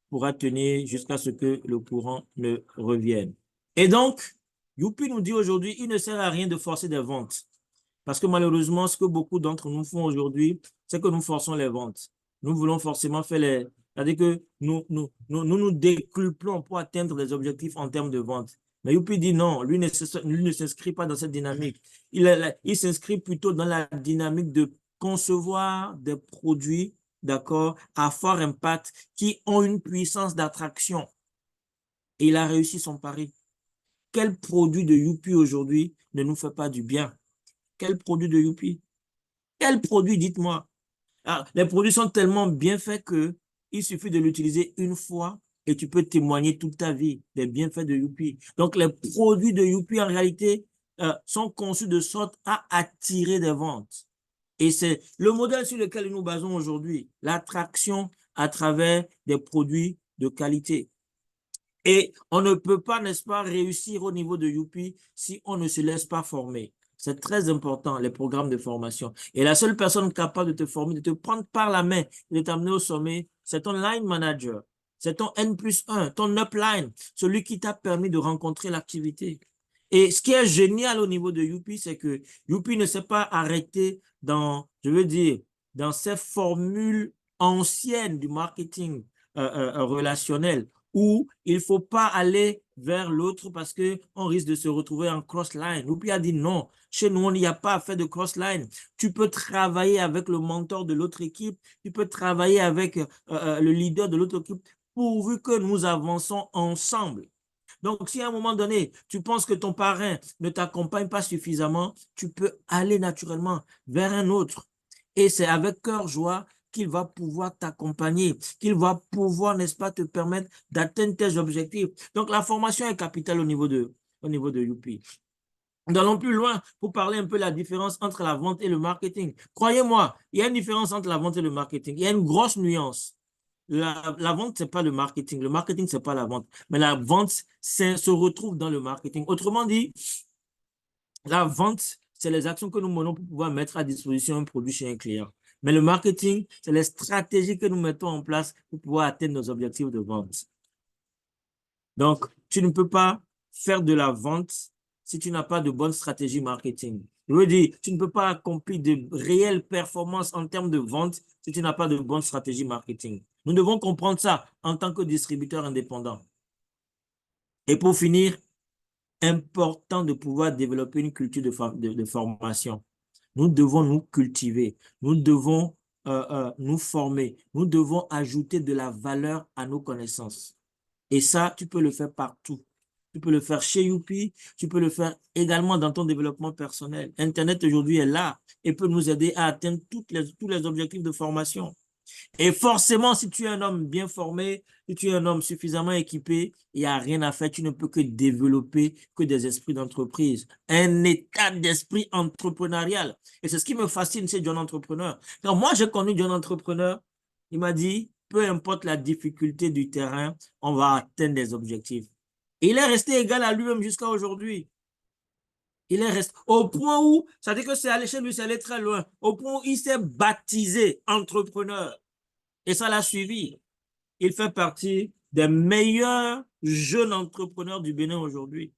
pourra tenir jusqu'à ce que le courant ne revienne. Et donc, Youpi nous dit aujourd'hui, il ne sert à rien de forcer des ventes. Parce que malheureusement, ce que beaucoup d'entre nous font aujourd'hui, c'est que nous forçons les ventes. Nous voulons forcément faire les... C'est-à-dire que nous décuplons pour atteindre les objectifs en termes de vente. Mais Youpi dit non, lui ne s'inscrit pas dans cette dynamique. Il s'inscrit plutôt dans la dynamique de concevoir des produits, d'accord, à fort impact, qui ont une puissance d'attraction. Et il a réussi son pari. Quel produit de Youpi aujourd'hui ne nous fait pas du bien? Quel produit de Youpi? Quel produit, dites-moi? Les produits sont tellement bien faits que il suffit de l'utiliser une fois et tu peux témoigner toute ta vie des bienfaits de Youpi. Donc, les produits de Youpi, en réalité, sont conçus de sorte à attirer des ventes. Et c'est le modèle sur lequel nous basons aujourd'hui, l'attraction à travers des produits de qualité. Et on ne peut pas, n'est-ce pas, réussir au niveau de Youpi si on ne se laisse pas former. C'est très important, les programmes de formation. Et la seule personne capable de te former, de te prendre par la main, de t'amener au sommet, c'est ton line manager. C'est ton N+1, ton upline, celui qui t'a permis de rencontrer l'activité. Et ce qui est génial au niveau de Youpi, c'est que Youpi ne s'est pas arrêté dans, je veux dire, dans ces formules anciennes du marketing relationnel, où il ne faut pas aller vers l'autre parce qu'on risque de se retrouver en cross-line. Youpi a dit non, chez nous, on n'y a pas à faire de cross-line. Tu peux travailler avec le mentor de l'autre équipe, tu peux travailler avec le leader de l'autre équipe, pourvu que nous avançons ensemble. Donc, si à un moment donné, tu penses que ton parrain ne t'accompagne pas suffisamment, tu peux aller naturellement vers un autre. Et c'est avec cœur joie qu'il va pouvoir t'accompagner, qu'il va pouvoir, n'est-ce pas, te permettre d'atteindre tes objectifs. Donc, la formation est capitale au niveau de Youpi. Nous allons plus loin pour parler un peu de la différence entre la vente et le marketing. Croyez-moi, il y a une différence entre la vente et le marketing. Il y a une grosse nuance. La vente, ce n'est pas le marketing. Le marketing, ce n'est pas la vente. Mais la vente se retrouve dans le marketing. Autrement dit, la vente, c'est les actions que nous menons pour pouvoir mettre à disposition un produit chez un client. Mais le marketing, c'est les stratégies que nous mettons en place pour pouvoir atteindre nos objectifs de vente. Donc, tu ne peux pas faire de la vente si tu n'as pas de bonne stratégie marketing. Je veux dire, tu ne peux pas accomplir de réelles performances en termes de vente si tu n'as pas de bonne stratégie marketing. Nous devons comprendre ça en tant que distributeur indépendant. Et pour finir, important de pouvoir développer une culture de formation. Nous devons nous cultiver, nous devons nous former, nous devons ajouter de la valeur à nos connaissances. Et ça, tu peux le faire partout. Tu peux le faire chez Youpi, tu peux le faire également dans ton développement personnel. Internet aujourd'hui est là et peut nous aider à atteindre tous les objectifs de formation. Et forcément, si tu es un homme bien formé, si tu es un homme suffisamment équipé, il n'y a rien à faire. Tu ne peux que développer que des esprits d'entreprise, un état d'esprit entrepreneurial. Et c'est ce qui me fascine, c'est John Entrepreneur. Quand moi, j'ai connu John Entrepreneur, il m'a dit, peu importe la difficulté du terrain, on va atteindre des objectifs. Et il est resté égal à lui-même jusqu'à aujourd'hui. Il est resté au point où, ça dit que c'est allé chez lui, c'est allé très loin, au point où il s'est baptisé entrepreneur. Et ça l'a suivi. Il fait partie des meilleurs jeunes entrepreneurs du Bénin aujourd'hui.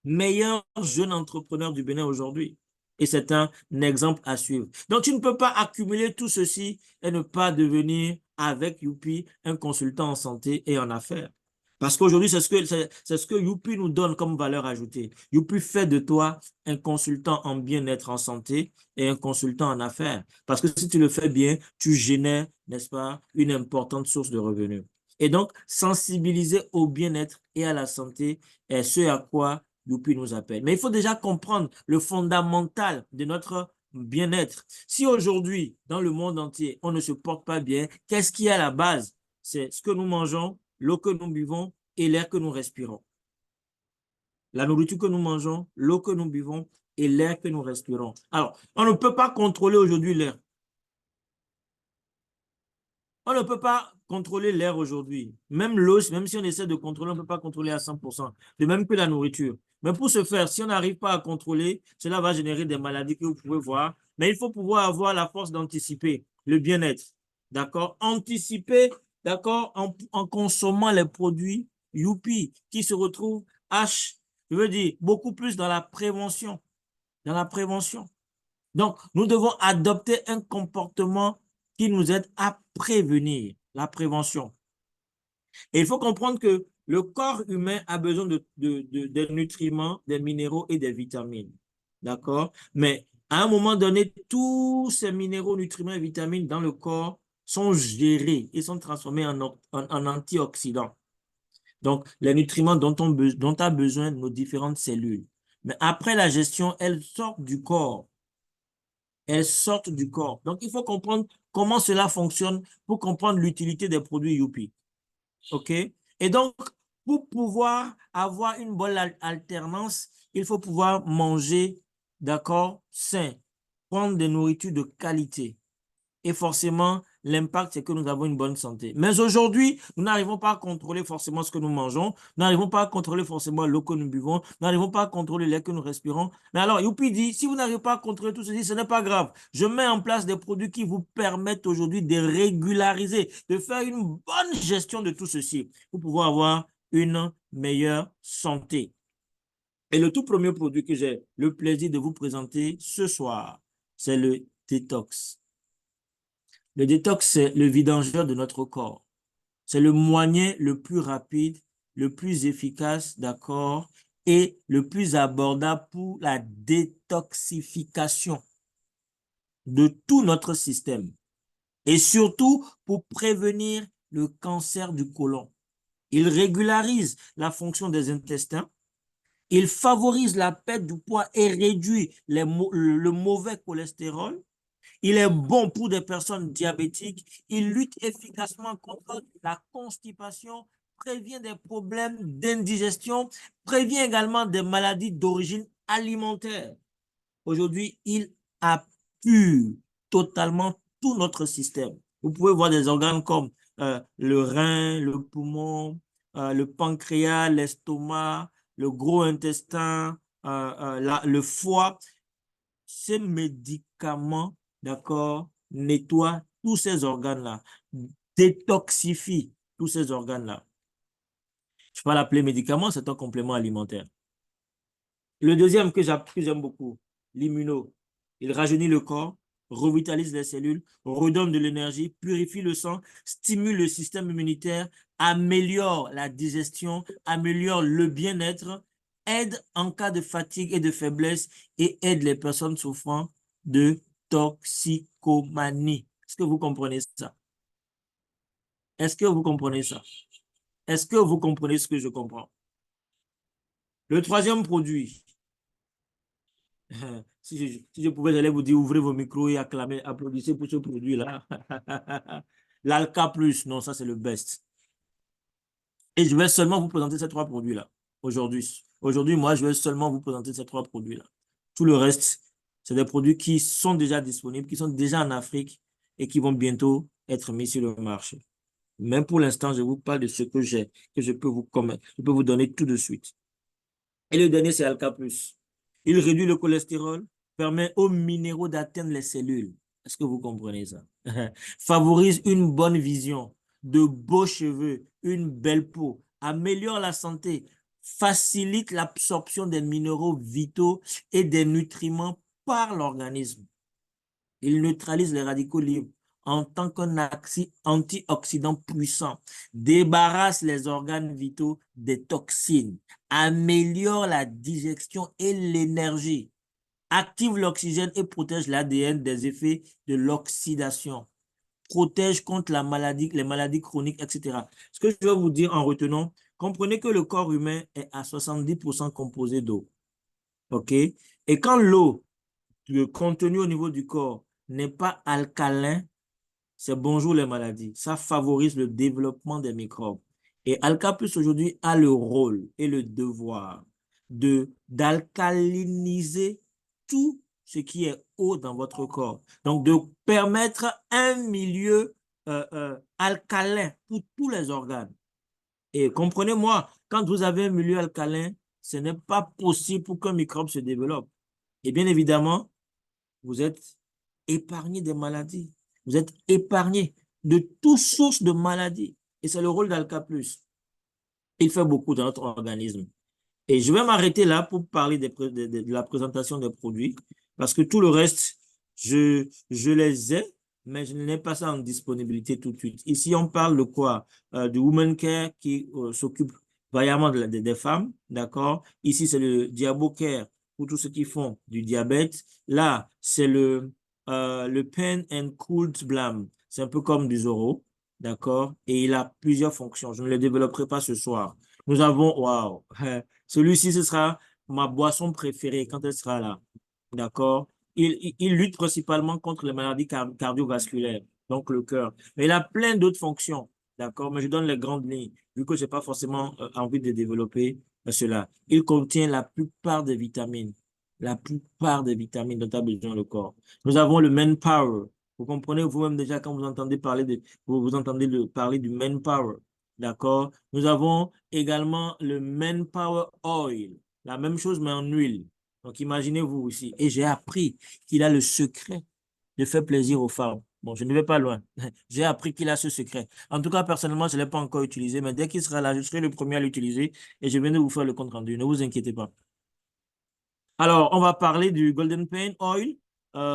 Meilleur jeune entrepreneur du Bénin aujourd'hui. Et c'est un exemple à suivre. Donc, tu ne peux pas accumuler tout ceci et ne pas devenir, avec Youpi, un consultant en santé et en affaires. Parce qu'aujourd'hui, c'est ce que Youpi nous donne comme valeur ajoutée. Youpi fait de toi un consultant en bien-être en santé et un consultant en affaires. Parce que si tu le fais bien, tu génères, n'est-ce pas, une importante source de revenus. Et donc, sensibiliser au bien-être et à la santé est ce à quoi Youpi nous appelle. Mais il faut déjà comprendre le fondamental de notre bien-être. Si aujourd'hui, dans le monde entier, on ne se porte pas bien, qu'est-ce qui est à la base? C'est ce que nous mangeons, l'eau que nous buvons et l'air que nous respirons. La nourriture que nous mangeons, l'eau que nous buvons et l'air que nous respirons. Alors, on ne peut pas contrôler aujourd'hui l'air. On ne peut pas contrôler l'air aujourd'hui. Même l'eau, même si on essaie de contrôler, on ne peut pas contrôler à 100%. De même que la nourriture. Mais pour ce faire, si on n'arrive pas à contrôler, cela va générer des maladies que vous pouvez voir. Mais il faut pouvoir avoir la force d'anticiper le bien-être. D'accord? Anticiper, d'accord, en consommant les produits Youpi qui se retrouvent je veux dire, beaucoup plus dans la prévention. Dans la prévention. Donc, nous devons adopter un comportement qui nous aide à prévenir la prévention. Et il faut comprendre que le corps humain a besoin des nutriments, des minéraux et des vitamines. D'accord? Mais à un moment donné, tous ces minéraux, nutriments et vitamines dans le corps sont gérés et sont transformés en antioxydants. Donc, les nutriments dont a besoin nos différentes cellules. Mais après la gestion, elles sortent du corps. Elles sortent du corps. Donc, il faut comprendre comment cela fonctionne pour comprendre l'utilité des produits Youpi. OK? Et donc, pour pouvoir avoir une bonne alternance, il faut pouvoir manger, d'accord, sain, prendre des nourritures de qualité. Et forcément, l'impact, c'est que nous avons une bonne santé. Mais aujourd'hui, nous n'arrivons pas à contrôler forcément ce que nous mangeons. Nous n'arrivons pas à contrôler forcément l'eau que nous buvons. Nous n'arrivons pas à contrôler l'air que nous respirons. Mais alors, Youpi dit, si vous n'arrivez pas à contrôler tout ceci, ce n'est pas grave. Je mets en place des produits qui vous permettent aujourd'hui de régulariser, de faire une bonne gestion de tout ceci pour pouvoir avoir une meilleure santé. Et le tout premier produit que j'ai le plaisir de vous présenter ce soir, c'est le détox. Le détox, c'est le vidangeur de notre corps. C'est le moyen le plus rapide, le plus efficace, d'accord, et le plus abordable pour la détoxification de tout notre système. Et surtout pour prévenir le cancer du côlon. Il régularise la fonction des intestins. Il favorise la perte du poids et réduit le mauvais cholestérol. Il est bon pour des personnes diabétiques. Il lutte efficacement contre la constipation, prévient des problèmes d'indigestion, prévient également des maladies d'origine alimentaire. Aujourd'hui, il appuie totalement tout notre système. Vous pouvez voir des organes comme le rein, le poumon, le pancréas, l'estomac, le gros intestin, le foie. Ces médicaments, d'accord, nettoient tous ces organes-là, détoxifient tous ces organes-là. Je ne peux pas l'appeler médicament, c'est un complément alimentaire. Le deuxième que j'aime beaucoup, l'immuno. Il rajeunit le corps, revitalise les cellules, redonne de l'énergie, purifie le sang, stimule le système immunitaire, améliore la digestion, améliore le bien-être, aide en cas de fatigue et de faiblesse et aide les personnes souffrant de toxicomanie. Est-ce que vous comprenez ça? Est-ce que vous comprenez ça? Est-ce que vous comprenez ce que je comprends? Le troisième produit, Si je pouvais, j'allais vous dire, ouvrez vos micros et acclamez, applaudissez pour ce produit-là. L'Alka Plus, non, ça c'est le best. Et je vais seulement vous présenter ces trois produits-là aujourd'hui. Aujourd'hui, moi, je vais seulement vous présenter ces trois produits-là. Tout le reste, c'est des produits qui sont déjà disponibles, qui sont déjà en Afrique et qui vont bientôt être mis sur le marché. Mais pour l'instant, je vous parle de ce que j'ai, que je peux vous donner tout de suite. Et le dernier, c'est Alka+. Il réduit le cholestérol, permet aux minéraux d'atteindre les cellules. Est-ce que vous comprenez ça? Favorise une bonne vision, de beaux cheveux, une belle peau, améliore la santé, facilite l'absorption des minéraux vitaux et des nutriments par l'organisme. Il neutralise les radicaux libres en tant qu'un antioxydant puissant, débarrasse les organes vitaux des toxines, améliore la digestion et l'énergie, active l'oxygène et protège l'ADN des effets de l'oxydation, protège contre les maladies chroniques, etc. Ce que je vais vous dire en retenant, comprenez que le corps humain est à 70% composé d'eau. OK? Et quand l'eau, le contenu au niveau du corps, n'est pas alcalin, c'est bonjour les maladies. Ça favorise le développement des microbes. Et Alka Plus aujourd'hui a le rôle et le devoir d'alcaliniser tout ce qui est eau dans votre corps. Donc, de permettre un milieu alcalin pour tous les organes. Et comprenez-moi, quand vous avez un milieu alcalin, ce n'est pas possible pour qu'un microbe se développe. Et bien évidemment, vous êtes épargné des maladies. Vous êtes épargné de toute source de maladies. Et c'est le rôle d'Alka+. Il fait beaucoup dans notre organisme. Et je vais m'arrêter là pour parler de la présentation des produits, parce que tout le reste, je les ai, mais je n'ai pas ça en disponibilité tout de suite. Ici, on parle de quoi? Du Women Care qui s'occupe vaillamment des femmes, d'accord? Ici, c'est le Diabo Care pour tous ceux qui font du diabète. Là, c'est le Pen and Cold Blam. C'est un peu comme du Zoro, d'accord? Et il a plusieurs fonctions. Je ne les développerai pas ce soir. Nous avons, waouh, celui-ci, ce sera ma boisson préférée quand elle sera là. D'accord? Il lutte principalement contre les maladies cardiovasculaires, donc le cœur. Mais il a plein d'autres fonctions. D'accord? Mais je donne les grandes lignes, vu que je n'ai pas forcément envie de développer cela. Il contient la plupart des vitamines. La plupart des vitamines dont a besoin le corps. Nous avons le Manpower. Vous comprenez vous-même déjà quand vous entendez parler du Manpower. D'accord? Nous avons également le Manpower Oil. La même chose, mais en huile. Donc, imaginez-vous ici. Et j'ai appris qu'il a le secret de faire plaisir aux femmes. Bon, je ne vais pas loin. J'ai appris qu'il a ce secret. En tout cas, personnellement, je ne l'ai pas encore utilisé, mais dès qu'il sera là, je serai le premier à l'utiliser et je viens de vous faire le compte rendu. Ne vous inquiétez pas. Alors, on va parler du Golden Pain Oil,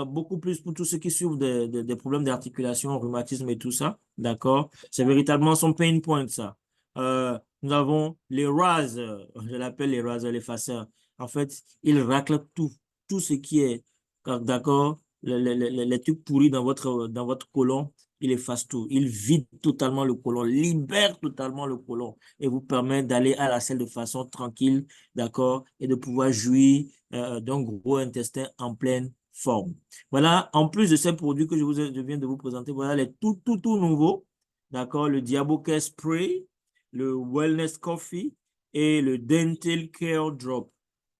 beaucoup plus pour tous ceux qui souffrent des problèmes d'articulation, rhumatisme et tout ça. D'accord? C'est véritablement son pain point, ça. Nous avons les rasers, je l'appelle les rasers, les faceurs. En fait, ils raclent tout ce qui est, d'accord, les trucs pourris dans votre côlon, il efface tout. Il vide totalement le côlon, libère totalement le côlon et vous permet d'aller à la selle de façon tranquille, d'accord, et de pouvoir jouir d'un gros intestin en pleine forme. Voilà, en plus de ces produits que je viens de vous présenter, voilà les tout nouveaux, d'accord, le DiaboCare Spray, le Wellness Coffee et le Dental Care Drop,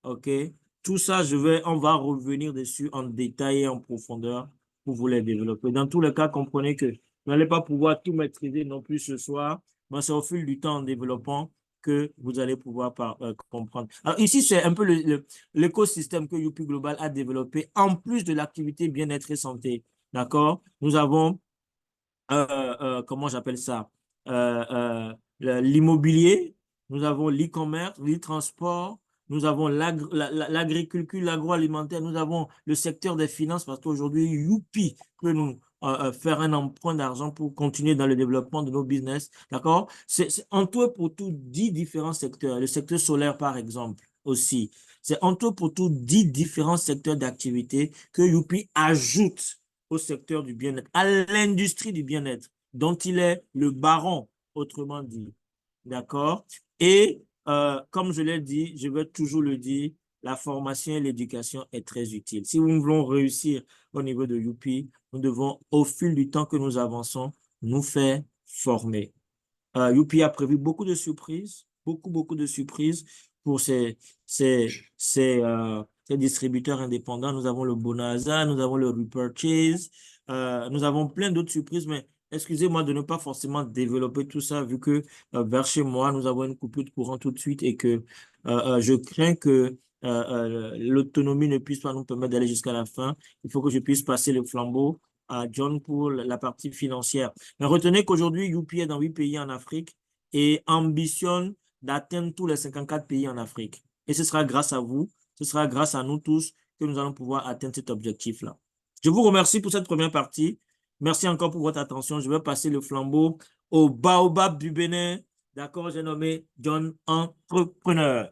ok? Tout ça, on va revenir dessus en détail et en profondeur pour vous les développer. Dans tous les cas, comprenez que vous n'allez pas pouvoir tout maîtriser non plus ce soir, mais c'est au fil du temps en développant que vous allez pouvoir comprendre. Alors ici, c'est un peu l'écosystème que Youpi Global a développé en plus de l'activité bien-être et santé. D'accord? Nous avons, comment j'appelle ça? L'immobilier, nous avons l'e-commerce, l'e-transport, nous avons l'agriculture, l'agroalimentaire, nous avons le secteur des finances parce qu'aujourd'hui, Youpi peut nous faire un emprunt d'argent pour continuer dans le développement de nos business. D'accord? C'est en tout et pour tout 10 différents secteurs. Le secteur solaire, par exemple, aussi. C'est en tout et pour tout 10 différents secteurs d'activité que Youpi ajoute au secteur du bien-être, à l'industrie du bien-être, dont il est le baron, autrement dit. D'accord? Et comme je l'ai dit, je vais toujours le dire, la formation et l'éducation est très utile. Si nous voulons réussir au niveau de Youpi, nous devons, au fil du temps que nous avançons, nous faire former. Youpi a prévu beaucoup de surprises, beaucoup de surprises pour ces distributeurs indépendants. Nous avons le Bonanza, nous avons le Repurchase, nous avons plein d'autres surprises, mais excusez-moi de ne pas forcément développer tout ça, vu que vers chez moi, nous avons une coupure de courant tout de suite et que je crains que l'autonomie ne puisse pas nous permettre d'aller jusqu'à la fin. Il faut que je puisse passer le flambeau à John pour la partie financière. Mais retenez qu'aujourd'hui, Youpi est dans 8 pays en Afrique et ambitionne d'atteindre tous les 54 pays en Afrique. Et ce sera grâce à vous, ce sera grâce à nous tous que nous allons pouvoir atteindre cet objectif-là. Je vous remercie pour cette première partie. Merci encore pour votre attention. Je vais passer le flambeau au Baobab du Bénin. D'accord, j'ai nommé John Entrepreneur.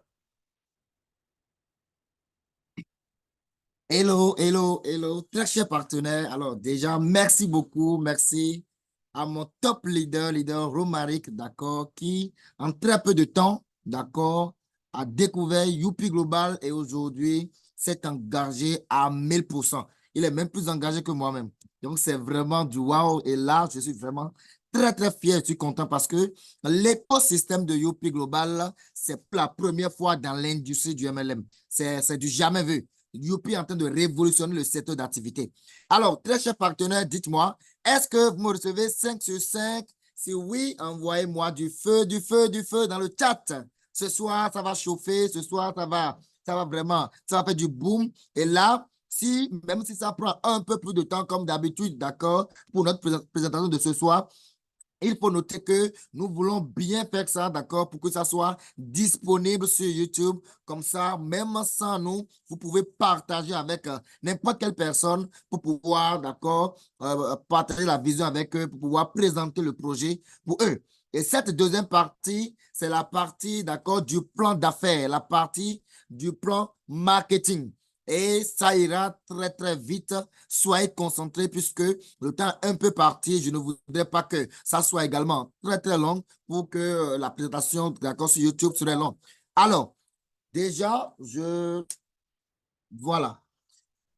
Hello, hello, hello, très cher partenaire. Alors déjà, merci beaucoup, merci à mon top leader Romaric, d'accord, qui en très peu de temps, d'accord, a découvert Youpi Global et aujourd'hui s'est engagé à 1000%. Il est même plus engagé que moi-même. Donc c'est vraiment du wow. Et là, je suis vraiment très fier, je suis content parce que l'écosystème de Youpi Global, c'est la première fois dans l'industrie du MLM. C'est du jamais vu. Youpi est en train de révolutionner le secteur d'activité. Alors, très chers partenaires, dites-moi, est-ce que vous me recevez 5 sur 5? Si oui, envoyez-moi du feu dans le chat. Ce soir, ça va chauffer. Ce soir, ça va vraiment, ça va faire du boom. Et là, même si ça prend un peu plus de temps, comme d'habitude, d'accord, pour notre présentation de ce soir, il faut noter que nous voulons bien faire ça, d'accord, pour que ça soit disponible sur YouTube. Comme ça, même sans nous, vous pouvez partager avec n'importe quelle personne pour pouvoir, d'accord, partager la vision avec eux, pour pouvoir présenter le projet pour eux. Et cette deuxième partie, c'est la partie, d'accord, du plan d'affaires, la partie du plan marketing. Et ça ira très vite. Soyez concentrés puisque le temps est un peu parti. Je ne voudrais pas que ça soit également très long pour que la présentation d'accord sur YouTube serait longue. Alors, déjà, voilà.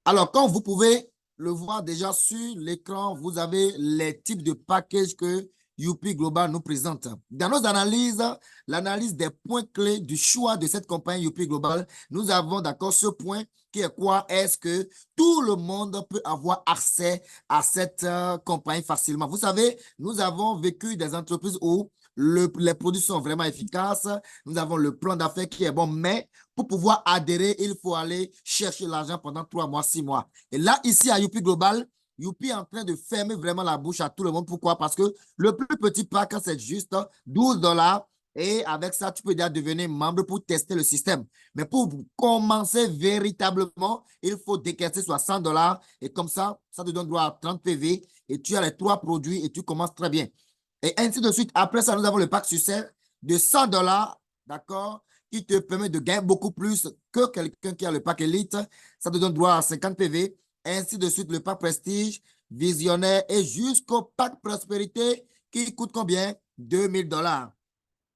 Alors, comme vous pouvez le voir déjà sur l'écran, vous avez les types de packages que Youpi Global nous présente. Dans nos analyses, l'analyse des points clés du choix de cette compagnie Youpi Global, nous avons d'accord ce point qui est quoi? Est-ce que tout le monde peut avoir accès à cette compagnie facilement? Vous savez, nous avons vécu des entreprises où les produits sont vraiment efficaces. Nous avons le plan d'affaires qui est bon, mais pour pouvoir adhérer, il faut aller chercher l'argent pendant 3 mois, 6 mois. Et là, ici à Youpi Global, Youpi est en train de fermer vraiment la bouche à tout le monde. Pourquoi? Parce que le plus petit pack, c'est juste 12 dollars. Et avec ça, tu peux déjà devenir membre pour tester le système. Mais pour commencer véritablement, il faut décaisser 60 dollars. Et comme ça te donne droit à 30 PV. Et tu as les 3 produits et tu commences très bien. Et ainsi de suite. Après ça, nous avons le pack succès de 100 dollars. D'accord? Qui te permet de gagner beaucoup plus que quelqu'un qui a le pack Elite. Ça te donne droit à 50 PV. Ainsi de suite, le pack Prestige, Visionnaire et jusqu'au pack Prospérité qui coûte combien? 2000 dollars.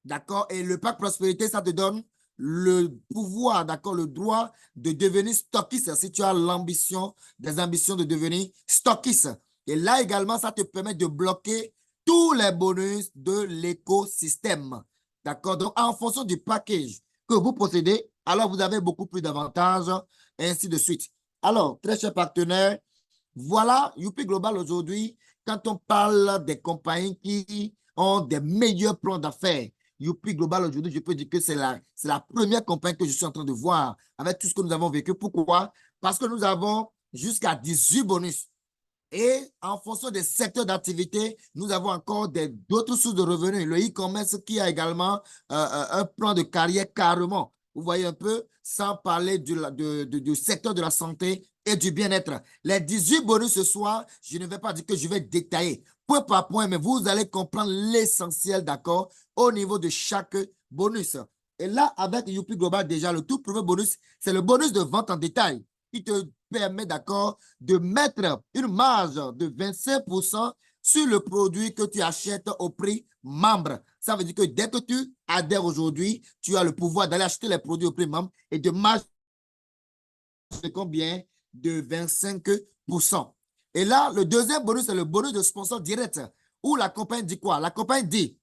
D'accord? Et le pack Prospérité, ça te donne le pouvoir, d'accord, le droit de devenir stockiste si tu as des ambitions de devenir stockiste. Et là également, ça te permet de bloquer tous les bonus de l'écosystème. D'accord? Donc, en fonction du package que vous possédez, alors vous avez beaucoup plus d'avantages, et ainsi de suite. Alors, très chers partenaires, voilà Youpi Global aujourd'hui. Quand on parle des compagnies qui ont des meilleurs plans d'affaires, Youpi Global aujourd'hui, je peux dire que c'est la première compagnie que je suis en train de voir avec tout ce que nous avons vécu. Pourquoi? Parce que nous avons jusqu'à 18 bonus. Et en fonction des secteurs d'activité, nous avons encore d'autres sources de revenus. Le e-commerce qui a également un plan de carrière carrément. Vous voyez un peu, sans parler du secteur de la santé et du bien-être. Les 18 bonus ce soir, je ne vais pas dire que je vais détailler point par point, mais vous allez comprendre l'essentiel, d'accord, au niveau de chaque bonus. Et là, avec Youpi Global, déjà, le tout premier bonus, c'est le bonus de vente en détail qui te permet, d'accord, de mettre une marge de 25% sur le produit que tu achètes au prix membre. Ça veut dire que dès que tu adhères aujourd'hui, tu as le pouvoir d'aller acheter les produits au prix membre et de marger de combien? De 25%. Et là, le deuxième bonus, c'est le bonus de sponsor direct, où la compagnie dit quoi? La compagnie dit,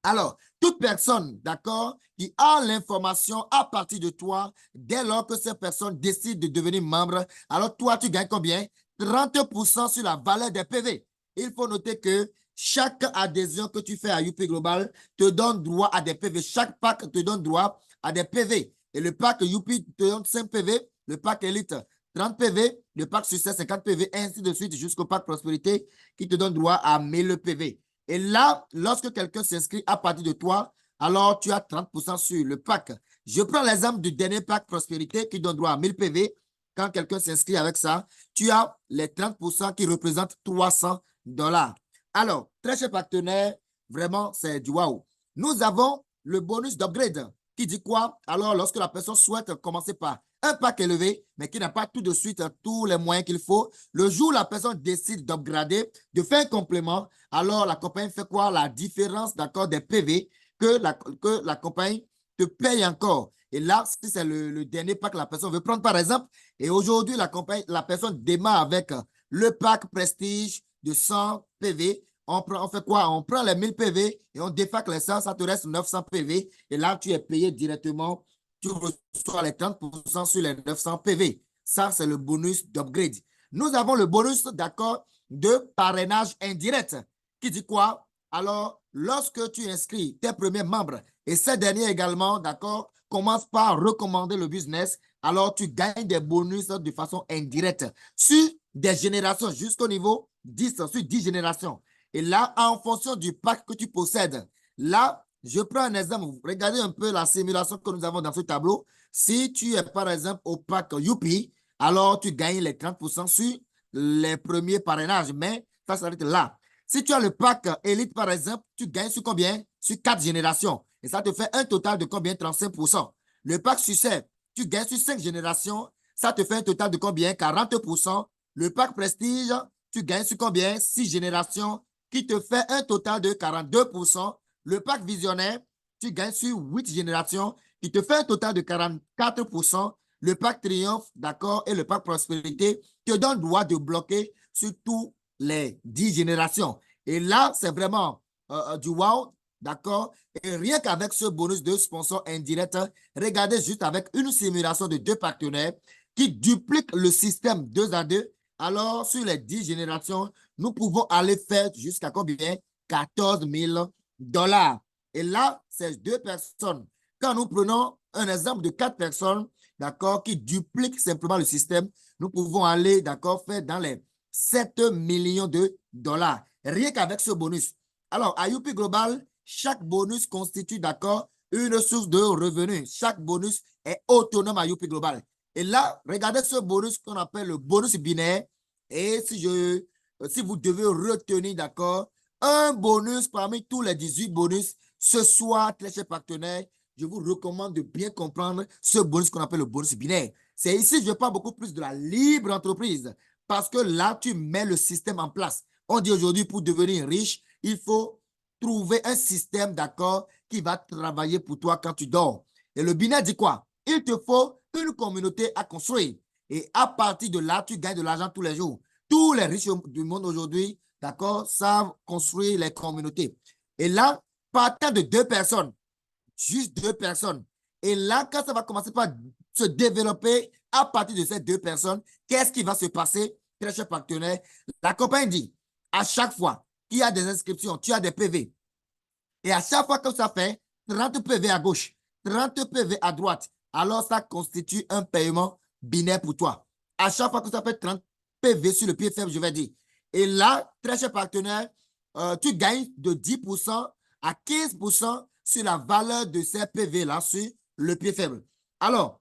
alors, toute personne, d'accord, qui a l'information à partir de toi, dès lors que cette personne décide de devenir membre, alors toi, tu gagnes combien? 30% sur la valeur des PV. Il faut noter que chaque adhésion que tu fais à UP Global te donne droit à des PV. Chaque pack te donne droit à des PV. Et le pack UP te donne 5 PV, le pack Elite 30 PV, le pack Succès 50 PV, et ainsi de suite jusqu'au pack Prospérité qui te donne droit à 1000 PV. Et là, lorsque quelqu'un s'inscrit à partir de toi, alors tu as 30% sur le pack. Je prends l'exemple du dernier pack Prospérité qui donne droit à 1000 PV. Quand quelqu'un s'inscrit avec ça, tu as les 30% qui représentent $300. Alors, très cher partenaire, vraiment, c'est du wow. Nous avons le bonus d'upgrade qui dit quoi? Alors, lorsque la personne souhaite commencer par un pack élevé, mais qui n'a pas tout de suite tous les moyens qu'il faut, le jour où la personne décide d'upgrader, de faire un complément, alors la compagnie fait quoi? La différence, d'accord, des PV que la compagnie te paye encore. Et là, si c'est le dernier pack que la personne veut prendre, par exemple, et aujourd'hui, la personne démarre avec le pack Prestige de 100 PV. On fait quoi? On prend les 1000 PV et on défaque les 100, ça te reste 900 PV. Et là, tu es payé directement. Tu reçois les 30% sur les 900 PV. Ça, c'est le bonus d'upgrade. Nous avons le bonus, d'accord, de parrainage indirect qui dit quoi? Alors, lorsque tu inscris tes premiers membres et ces derniers également, d'accord, commencent par recommander le business, alors tu gagnes des bonus de façon indirecte sur des générations jusqu'au niveau 10, sur 10 générations. Et là, en fonction du pack que tu possèdes, là, je prends un exemple. Regardez un peu la simulation que nous avons dans ce tableau. Si tu es par exemple au pack Youpi, alors tu gagnes les 30% sur les premiers parrainages, mais ça s'arrête là. Si tu as le pack Elite, par exemple, tu gagnes sur combien? Sur 4 générations. Et ça te fait un total de combien? 35%. Le pack Succès, tu gagnes sur 5 générations. Ça te fait un total de combien? 40%. Le pack Prestige, tu gagnes sur combien? 6 générations, qui te fait un total de 42%. Le pack Visionnaire, tu gagnes sur 8 générations, qui te fait un total de 44%. Le pack Triomphe, d'accord, et le pack Prospérité te donne droit de bloquer sur tous les 10 générations. Et là, c'est vraiment du wow, d'accord? Et rien qu'avec ce bonus de sponsor indirect, regardez juste avec une simulation de 2 partenaires qui dupliquent le système 2 à 2. Alors, sur les 10 générations, nous pouvons aller faire jusqu'à combien? 14 000 $. Et là, c'est 2 personnes. Quand nous prenons un exemple de 4 personnes, d'accord, qui dupliquent simplement le système, nous pouvons aller, d'accord, faire dans les 7 millions de $. Rien qu'avec ce bonus. Alors, à UP Global, chaque bonus constitue, d'accord, une source de revenus. Chaque bonus est autonome à UP Global. Et là, regardez ce bonus qu'on appelle le bonus binaire. Et si vous devez retenir, d'accord, un bonus parmi tous les 18 bonus, ce soir, très chers partenaires, je vous recommande de bien comprendre ce bonus qu'on appelle le bonus binaire. C'est ici, je parle beaucoup plus de la libre entreprise parce que là, tu mets le système en place. On dit aujourd'hui, pour devenir riche, il faut trouver un système, d'accord, qui va travailler pour toi quand tu dors. Et le binaire dit quoi? Il te faut une communauté à construire. Et à partir de là, tu gagnes de l'argent tous les jours. Tous les riches du monde aujourd'hui, d'accord, savent construire les communautés. Et là, partant de 2 personnes, juste 2 personnes. Et là, quand ça va commencer par se développer à partir de ces 2 personnes, qu'est-ce qui va se passer, très cher partenaire? La compagnie dit, à chaque fois qu'il y a des inscriptions, tu as des PV. Et à chaque fois que ça fait 30 PV à gauche, 30 PV à droite, alors ça constitue un paiement binaire pour toi. À chaque fois que ça fait 30 PV sur le pied faible, je vais dire. Et là, très cher partenaire, tu gagnes de 10% à 15% sur la valeur de ces PV-là sur le pied faible. Alors,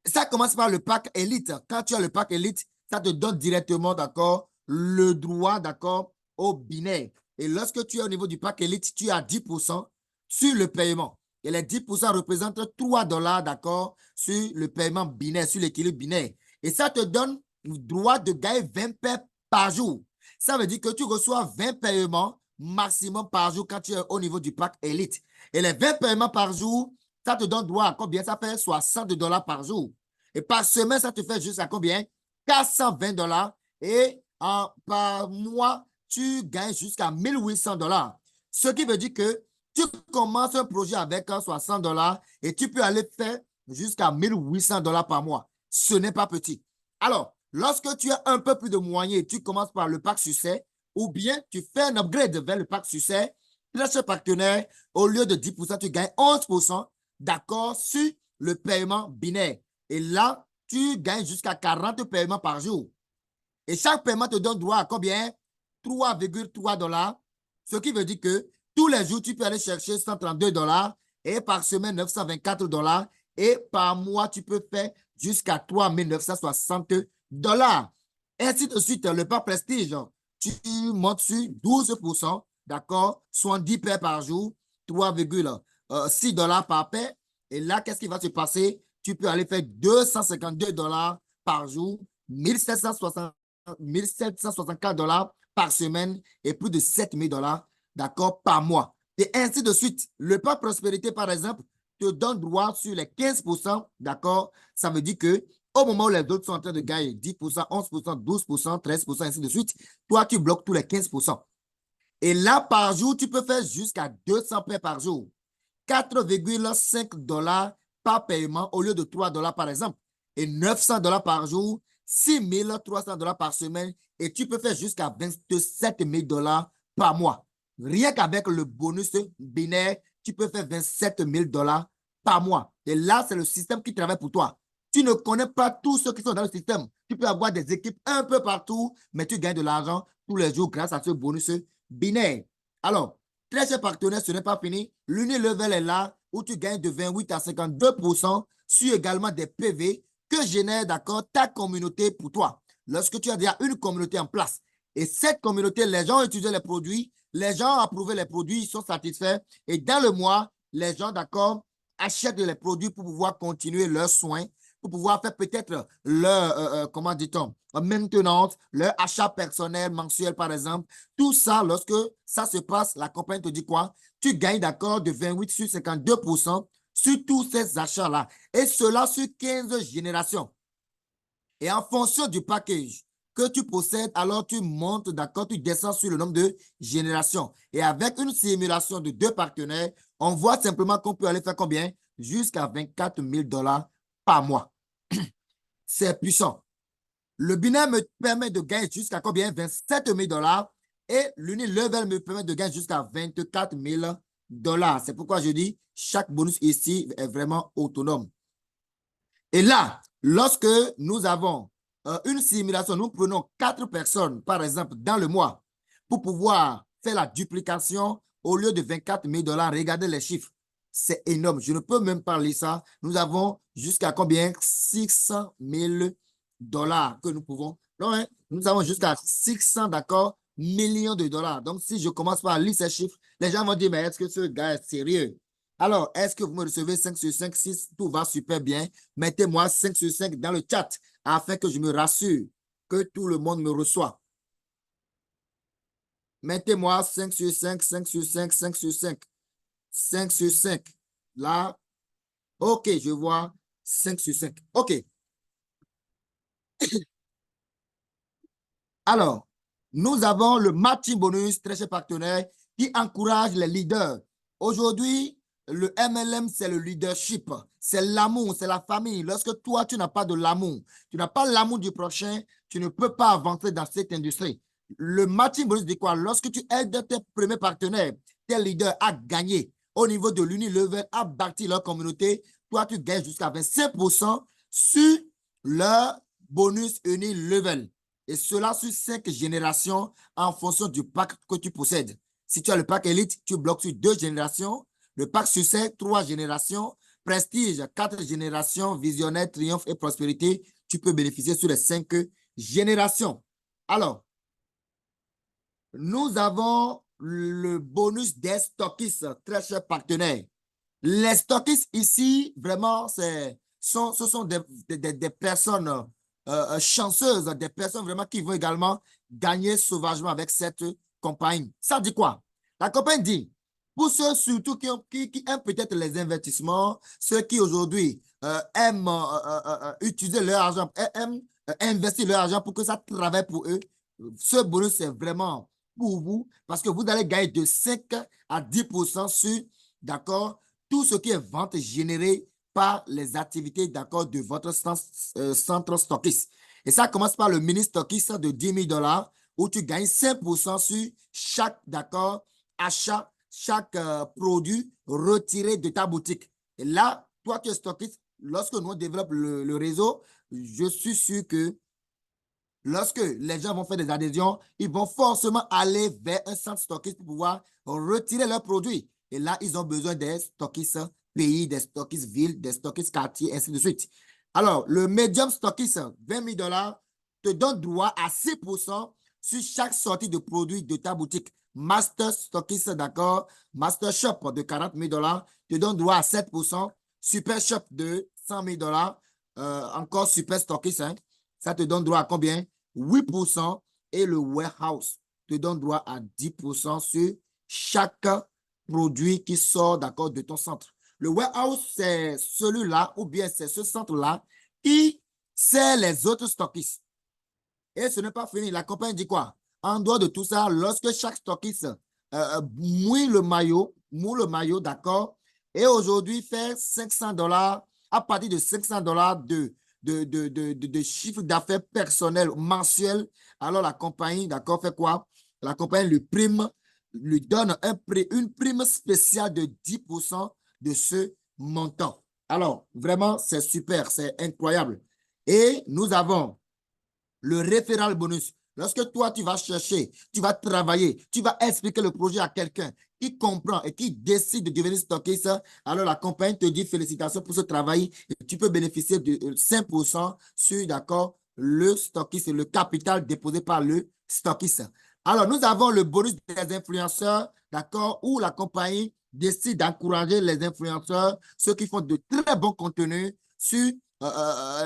ça commence par le pack Elite. Quand tu as le pack Elite, ça te donne directement, d'accord, le droit, d'accord, au binaire. Et lorsque tu es au niveau du pack Elite, tu as 10% sur le paiement. Et les 10% représentent $3, d'accord, sur le paiement binaire, sur l'équilibre binaire. Et ça te donne le droit de gagner 20 paires par jour. Ça veut dire que tu reçois 20 paiements maximum par jour quand tu es au niveau du pack Elite. Et les 20 paiements par jour, ça te donne droit à combien? Ça fait $60 par jour. Et par semaine, ça te fait jusqu'à combien? 420 dollars. Et par mois, tu gagnes jusqu'à 1800 dollars. Ce qui veut dire que tu commences un projet avec 60 dollars et tu peux aller faire jusqu'à 1800 dollars par mois. Ce n'est pas petit. Alors, lorsque tu as un peu plus de moyens, tu commences par le pack succès ou bien tu fais un upgrade vers le pack succès. Chez partenaire, au lieu de 10%, tu gagnes 11% d'accord sur le paiement binaire. Et là, tu gagnes jusqu'à 40 paiements par jour. Et chaque paiement te donne droit à combien? 3,3 dollars. Ce qui veut dire que tous les jours, tu peux aller chercher 132 dollars et par semaine, 924 dollars. Et par mois, tu peux faire jusqu'à 3960 dollars. Ainsi de suite, le pas prestige, tu montes sur 12%, d'accord? 70 paires par jour, 3,6 dollars par paire. Et là, qu'est-ce qui va se passer? Tu peux aller faire 252 dollars par jour, 1764 dollars par semaine et plus de 7000 dollars, d'accord, par mois. Et ainsi de suite. Le pas prospérité, par exemple, te donne droit sur les 15%, d'accord? Ça veut dire que au moment où les autres sont en train de gagner 10%, 11%, 12%, 13%, ainsi de suite, toi, tu bloques tous les 15%. Et là, par jour, tu peux faire jusqu'à 200 paires par jour. 4,5 dollars par paiement au lieu de 3 dollars par exemple. Et 900 dollars par jour, 6300 dollars par semaine. Et tu peux faire jusqu'à 27 000 dollars par mois. Rien qu'avec le bonus binaire, tu peux faire 27 000 dollars par mois. Et là, c'est le système qui travaille pour toi. Tu ne connais pas tous ceux qui sont dans le système. Tu peux avoir des équipes un peu partout, mais tu gagnes de l'argent tous les jours grâce à ce bonus binaire. Alors, très cher partenaire, ce n'est pas fini. L'Unilevel est là où tu gagnes de 28 à 52% sur également des PV que génère, d'accord, ta communauté pour toi. Lorsque tu as déjà une communauté en place et cette communauté, les gens ont utilisé les produits, les gens ont approuvé les produits, ils sont satisfaits et dans le mois, les gens, d'accord, achètent les produits pour pouvoir continuer leurs soins, pour pouvoir faire peut-être leur, comment dit-on, maintenance, leur achat personnel mensuel, par exemple. Tout ça, lorsque ça se passe, la compagnie te dit quoi? Tu gagnes, d'accord, de 28 sur 52% sur tous ces achats-là. Et cela sur 15 générations. Et en fonction du package que tu possèdes, alors tu montes, d'accord, tu descends sur le nombre de générations. Et avec une simulation de 2 partenaires, on voit simplement qu'on peut aller faire combien? Jusqu'à 24 000 dollars par mois. C'est puissant. Le binaire me permet de gagner jusqu'à combien? 27 000 dollars. Et l'Unilevel me permet de gagner jusqu'à 24 000 dollars. C'est pourquoi je dis, chaque bonus ici est vraiment autonome. Et là, lorsque nous avons une simulation, nous prenons 4 personnes, par exemple, dans le mois, pour pouvoir faire la duplication au lieu de 24 000 dollars. Regardez les chiffres. C'est énorme. Je ne peux même pas lire ça. Nous avons jusqu'à combien? 600 000 dollars que nous pouvons. Non, hein? Nous avons jusqu'à 600, d'accord, millions de dollars. Donc, si je commence par lire ces chiffres, les gens vont dire, mais est-ce que ce gars est sérieux? Alors, est-ce que vous me recevez 5 sur 5? Si tout va super bien, mettez-moi 5 sur 5 dans le chat afin que je me rassure que tout le monde me reçoit. Mettez-moi 5 sur 5, 5 sur 5, 5 sur 5. 5 sur 5. Là, OK, je vois 5 sur 5. OK. Alors, nous avons le matching bonus, très cher partenaire, qui encourage les leaders. Aujourd'hui, le MLM, c'est le leadership. C'est l'amour, c'est la famille. Lorsque toi, tu n'as pas de l'amour, tu n'as pas l'amour du prochain, tu ne peux pas avancer dans cette industrie. Le matching bonus dit quoi? Lorsque tu aides tes premiers partenaires, tes leaders à gagner au niveau de l'Unilevel, à bâtir leur communauté, toi, tu gagnes jusqu'à 25% sur leur bonus Unilevel. Et cela sur 5 générations en fonction du pack que tu possèdes. Si tu as le pack Elite, tu bloques sur 2 générations. Le pack Succès, 3 générations. Prestige, 4 générations. Visionnaire, Triomphe et Prospérité, tu peux bénéficier sur les 5 générations. Alors, nous avons le bonus des stockistes, très chers partenaires. Les stockistes ici, vraiment, ce sont des personnes chanceuses, des personnes vraiment qui vont également gagner sauvagement avec cette compagnie. Ça dit quoi? La compagnie dit, Pour ceux surtout qui aiment peut-être les investissements, ceux qui aujourd'hui aiment utiliser leur argent, aiment investir leur argent pour que ça travaille pour eux, ce bonus c'est vraiment pour vous parce que vous allez gagner de 5 à 10% sur, d'accord, tout ce qui est vente générée par les activités, d'accord, de votre centre stockiste. Et ça commence par le mini stockiste de 10 000 $ où tu gagnes 5% sur chaque, d'accord, achat, chaque produit retiré de ta boutique. Et là, toi qui es stockiste, lorsque nous développons le réseau, je suis sûr que lorsque les gens vont faire des adhésions, ils vont forcément aller vers un centre stockiste pour pouvoir retirer leurs produits. Et là, ils ont besoin des stockistes pays, des stockistes villes, des stockistes quartiers, ainsi de suite. Alors, le medium stockiste, 20 000 $ te donne droit à 6% sur chaque sortie de produits de ta boutique. Master stockiste, d'accord, Master Shop de 40 000 $ te donne droit à 7%. Super Shop de 100 000 $, encore Super stockiste, hein, ça te donne droit à combien? 8%. Et le warehouse te donne droit à 10% sur chaque produit qui sort, d'accord, de ton centre. Le warehouse, c'est celui-là ou bien c'est ce centre-là qui sert les autres stockistes. Et ce n'est pas fini. La compagnie dit quoi? En dehors de tout ça, lorsque chaque stockiste mouille le maillot, d'accord, et aujourd'hui fait 500 $, à partir de 500 $ de chiffre d'affaires personnel mensuel, alors la compagnie, d'accord, fait quoi? La compagnie lui donne une prime spéciale de 10% de ce montant. Alors, vraiment, c'est super, c'est incroyable. Et nous avons le référent bonus. Lorsque toi, tu vas chercher, tu vas travailler, tu vas expliquer le projet à quelqu'un qui comprend et qui décide de devenir stockiste, alors la compagnie te dit félicitations pour ce travail et tu peux bénéficier de 5% sur, d'accord, le stockiste, le capital déposé par le stockiste. Alors, nous avons le bonus des influenceurs, d'accord, où la compagnie décide d'encourager les influenceurs, ceux qui font de très bons contenus sur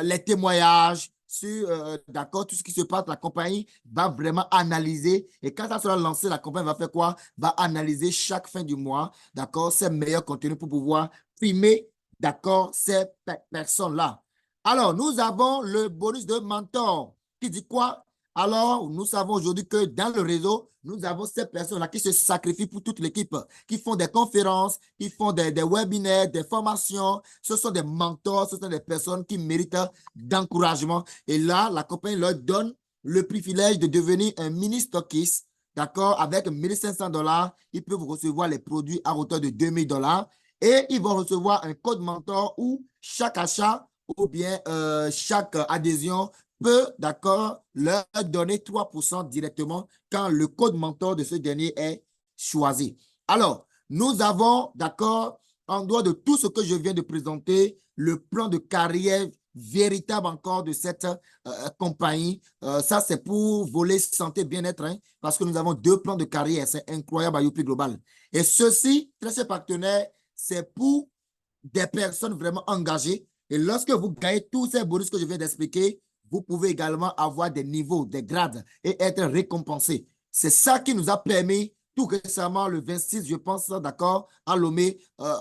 les témoignages, sur d'accord, tout ce qui se passe, la compagnie va vraiment analyser et quand ça sera lancé, la compagnie va faire quoi? Va analyser chaque fin du mois, d'accord, ses meilleurs contenus pour pouvoir primer, d'accord, ces personnes-là. Alors, nous avons le bonus de mentor qui dit quoi? Alors, nous savons aujourd'hui que dans le réseau, nous avons ces personnes-là qui se sacrifient pour toute l'équipe, qui font des conférences, qui font des webinaires, des formations. Ce sont des mentors, ce sont des personnes qui méritent d'encouragement. Et là, la compagnie leur donne le privilège de devenir un mini stockiste, d'accord, avec 1 500 $. Ils peuvent recevoir les produits à hauteur de 2 000 $ et ils vont recevoir un code mentor où chaque achat ou bien chaque adhésion peut, d'accord, leur donner 3% directement quand le code mentor de ce dernier est choisi. Alors, nous avons, d'accord, en dehors de tout ce que je viens de présenter, le plan de carrière véritable encore de cette compagnie. Ça, c'est pour voler santé, bien-être, hein, parce que nous avons 2 plans de carrière. C'est incroyable à Youpi Global. Et ceci, très chers partenaires, c'est pour des personnes vraiment engagées. Et lorsque vous gagnez tous ces bonus que je viens d'expliquer, vous pouvez également avoir des niveaux, des grades et être récompensé. C'est ça qui nous a permis tout récemment, le 26, je pense, d'accord, à Lomé,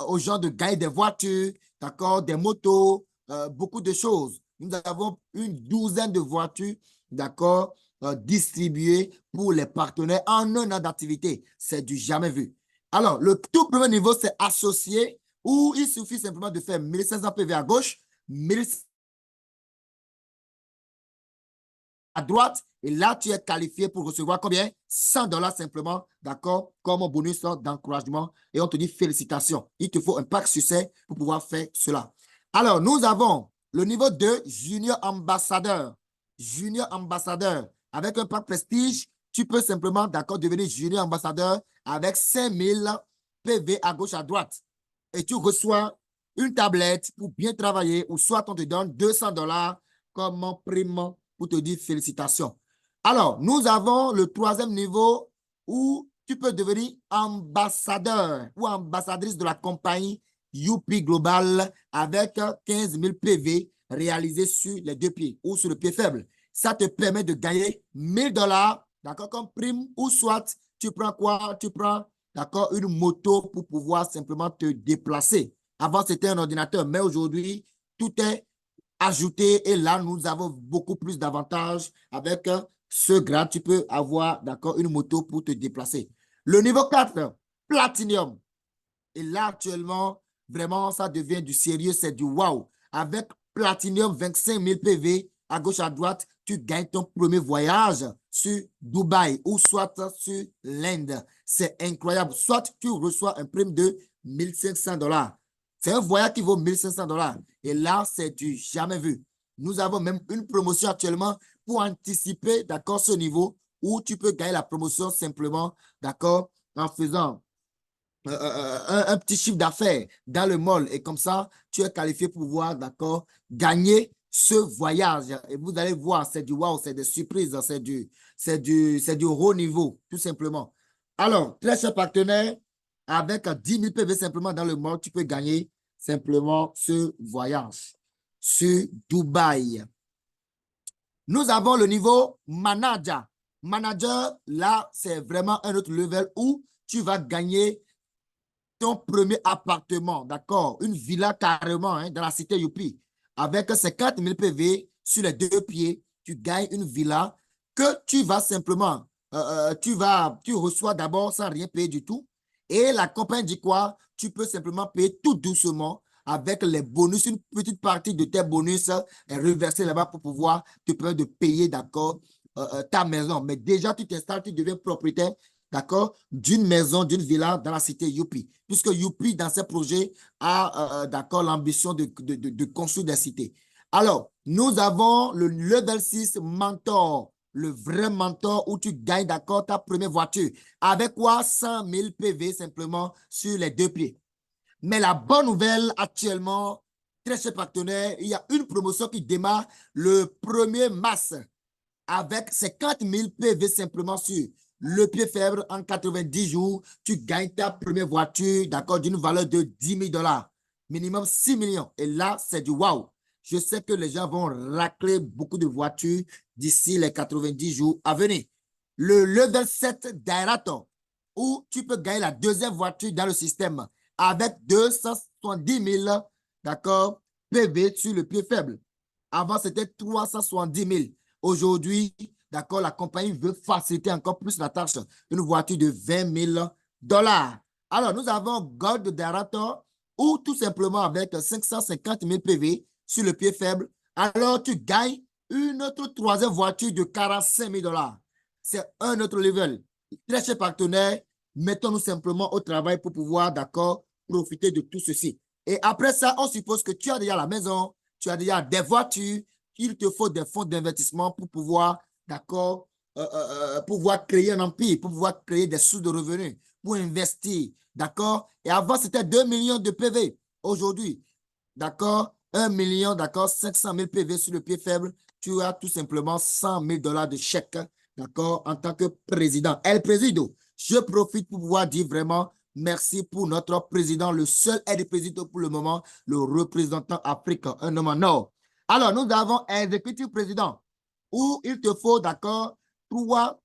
aux gens de gagner des voitures, d'accord, des motos, beaucoup de choses. Nous avons une douzaine de voitures, d'accord, distribuées pour les partenaires en un an d'activité. C'est du jamais vu. Alors, le tout premier niveau, c'est associé, où il suffit simplement de faire 1 500 PV à gauche, 1 500 à droite, et là, tu es qualifié pour recevoir combien? 100 $ simplement, d'accord, comme bonus d'encouragement, et on te dit félicitations. Il te faut un pack succès pour pouvoir faire cela. Alors, nous avons le niveau 2, Junior Ambassadeur. Junior Ambassadeur, avec un pack prestige, tu peux simplement, d'accord, devenir Junior Ambassadeur avec 5 000 PV à gauche, à droite. Et tu reçois une tablette pour bien travailler, ou soit on te donne 200 $ comme prime pour te dire félicitations. Alors, nous avons le 3e niveau où tu peux devenir ambassadeur ou ambassadrice de la compagnie Youpi Global avec 15 000 PV réalisés sur les 2 pieds ou sur le pied faible. Ça te permet de gagner 1 000 $, d'accord, comme prime, ou soit tu prends quoi? Tu prends d'accord, une moto pour pouvoir simplement te déplacer. Avant, c'était un ordinateur, mais aujourd'hui, tout est ajouté et là, nous avons beaucoup plus d'avantages avec ce grade. Tu peux avoir, d'accord, une moto pour te déplacer. Le niveau 4, Platinum. Et là, actuellement, vraiment, ça devient du sérieux, c'est du wow. Avec Platinum 25 000 PV, à gauche, à droite, tu gagnes ton premier voyage sur Dubaï ou soit sur l'Inde. C'est incroyable. Soit tu reçois un prime de 1 500 $. C'est un voyage qui vaut 1 500 $. Et là, c'est du jamais vu. Nous avons même une promotion actuellement pour anticiper, d'accord, ce niveau où tu peux gagner la promotion simplement, d'accord, en faisant un petit chiffre d'affaires dans le mall et comme ça, tu es qualifié pour pouvoir, d'accord, gagner ce voyage. Et vous allez voir, c'est du wow, c'est des surprises, c'est du haut niveau, tout simplement. Alors, très cher partenaire, avec 10 000 PV simplement dans le mall, tu peux gagner simplement ce voyage sur Dubaï. Nous avons le niveau manager. Manager, là, c'est vraiment un autre level où tu vas gagner ton premier appartement, d'accord, une villa carrément dans la cité Youpi, avec 50 000 PV sur les 2 pieds, tu gagnes une villa que tu vas simplement, tu reçois d'abord sans rien payer du tout. Et la compagnie dit quoi? Tu peux simplement payer tout doucement avec les bonus, une petite partie de tes bonus est reversée là-bas pour pouvoir te permettre de payer, d'accord, ta maison. Mais déjà, tu t'installes, tu deviens propriétaire, d'accord, d'une maison, d'une villa dans la cité Youpi. Puisque Youpi, dans ses projets, a, d'accord, l'ambition de construire des cités. Alors, nous avons le level 6 mentor, le vrai mentor où tu gagnes, d'accord, ta première voiture. Avec quoi? 100 000 PV simplement sur les 2 pieds. Mais la bonne nouvelle actuellement, très cher partenaire, il y a une promotion qui démarre le 1er mars avec 50 000 PV simplement sur le pied faible en 90 jours. Tu gagnes ta première voiture, d'accord, d'une valeur de 10 000 $, minimum 6 millions. Et là, c'est du wow. Je sais que les gens vont racler beaucoup de voitures d'ici les 90 jours à venir. Le level 7 Dairaton, où tu peux gagner la deuxième voiture dans le système avec 270 000, d'accord, PV sur le pied faible. Avant, c'était 370 000. Aujourd'hui, d'accord, la compagnie veut faciliter encore plus la tâche. Une voiture de 20 000 $. Alors, nous avons Gold Darator ou tout simplement avec 550 000 PV sur le pied faible. Alors, tu gagnes une autre troisième voiture de 45 000 $. C'est un autre level. Très cher partenaire, mettons-nous simplement au travail pour pouvoir, d'accord, profiter de tout ceci. Et après ça, on suppose que tu as déjà la maison, tu as déjà des voitures, il te faut des fonds d'investissement pour pouvoir, d'accord, pouvoir créer un empire, pour pouvoir créer des sources de revenus, pour investir, d'accord. Et avant, c'était 2 millions de PV. Aujourd'hui, d'accord, 1 million, d'accord, 500 000 PV sur le pied faible, tu as tout simplement 100 000 $ de chèque, d'accord, en tant que président. El Présido, je profite pour pouvoir dire vraiment merci pour notre président, le seul aide président pour le moment, le représentant africain, un homme en or. Alors, nous avons un exécutif président où il te faut, d'accord, 3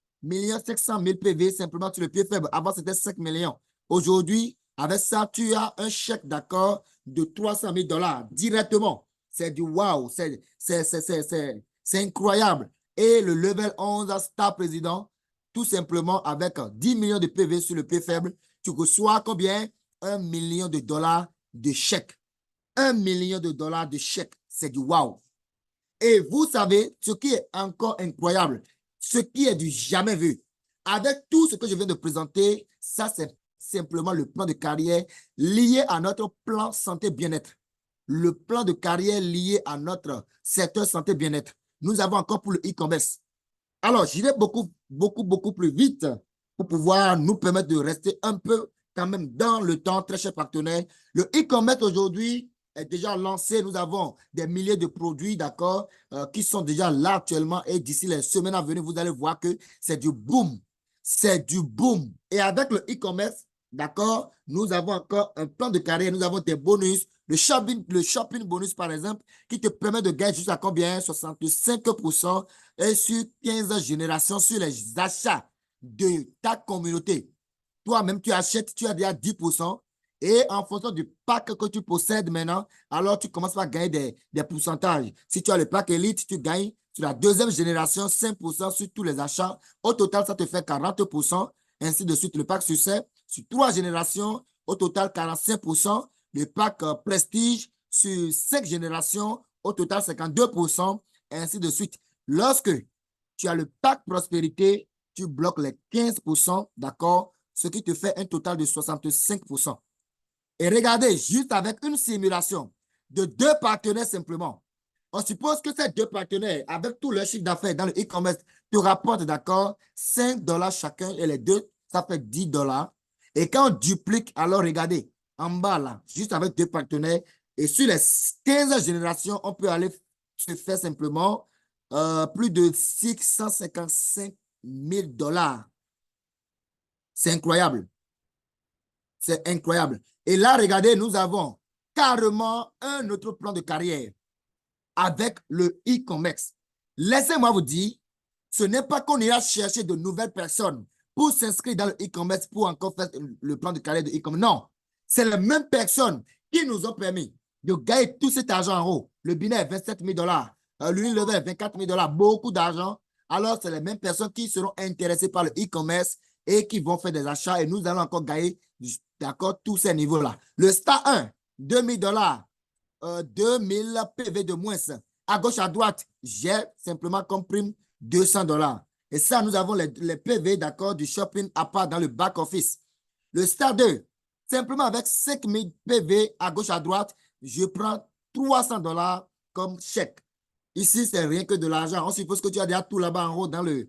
500 000 PV simplement sur le pied faible. Avant, c'était 5 millions. Aujourd'hui, avec ça, tu as un chèque, d'accord, de 300 000 $ directement. C'est du wow, c'est incroyable. Et le level 11 star président, tout simplement avec 10 millions de PV sur le pied faible, tu reçois combien? 1 million de dollars de chèque. 1 million de dollars de chèque. C'est du wow. Et vous savez, ce qui est encore incroyable, ce qui est du jamais vu, avec tout ce que je viens de présenter, ça c'est simplement le plan de carrière lié à notre plan santé bien-être. Le plan de carrière lié à notre secteur santé bien-être. Nous avons encore pour le e-commerce. Alors, j'irai beaucoup plus vite pour pouvoir nous permettre de rester un peu quand même dans le temps, très cher partenaire. Le e-commerce aujourd'hui est déjà lancé. Nous avons des milliers de produits, d'accord, qui sont déjà là actuellement. Et d'ici les semaines à venir, vous allez voir que c'est du boom. C'est du boom. Et avec le e-commerce, d'accord, nous avons encore un plan de carrière. Nous avons des bonus. Le shopping bonus, par exemple, qui te permet de gagner jusqu'à combien? 65% et sur 15 générations sur les achats de ta communauté. toi-même, tu achètes, tu as déjà 10%. Et en fonction du pack que tu possèdes maintenant, alors tu commences par gagner des pourcentages. Si tu as le pack Elite, tu gagnes sur la deuxième génération 5% sur tous les achats. Au total, ça te fait 40%. Ainsi de suite, le pack Succès, sur 3 générations, au total 45%. Le pack Prestige, sur 5 générations, au total 52%. Ainsi de suite. Lorsque tu as le pack Prospérité, tu bloques les 15%, d'accord? Ce qui te fait un total de 65%. Et regardez, juste avec une simulation de 2 partenaires simplement, on suppose que ces 2 partenaires, avec tout leur chiffre d'affaires dans le e-commerce, te rapportent, d'accord, 5 $ chacun et les deux, ça fait 10 $. Et quand on duplique, alors regardez, en bas là, juste avec 2 partenaires, et sur les 15 générations, on peut aller se faire simplement plus de 655 000 $. C'est incroyable. C'est incroyable. Et là, regardez, nous avons carrément un autre plan de carrière avec le e-commerce. Laissez-moi vous dire, ce n'est pas qu'on ira chercher de nouvelles personnes pour s'inscrire dans le e-commerce pour encore faire le plan de carrière de e-commerce. Non, c'est les mêmes personnes qui nous ont permis de gagner tout cet argent en haut. Le Binet, 27 000 $. L'Unilever, 24 000 $. Beaucoup d'argent. Alors, c'est les mêmes personnes qui seront intéressées par le e-commerce et qui vont faire des achats et nous allons encore gagner, d'accord, tous ces niveaux-là. Le Star 1, 2 000 $, 2000 PV de moins. À gauche, à droite, j'ai simplement comme prime 200 $. Et ça, nous avons les PV, d'accord, du shopping à part dans le back-office. Le Star 2, simplement avec 5000 PV à gauche, à droite, je prends 300 $ comme chèque. Ici, c'est rien que de l'argent. On suppose que tu as déjà tout là-bas en haut dans le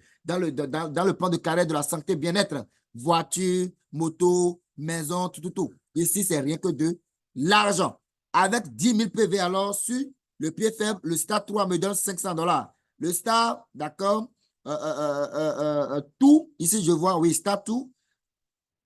plan de carrière de la santé bien-être. Voiture, moto, maison, tout. Ici, c'est rien que de l'argent. Avec 10 000 PV, alors, sur le pied faible, le Star 3 me donne 500 $. Le Star, d'accord, tout, ici, je vois, oui, Star tout.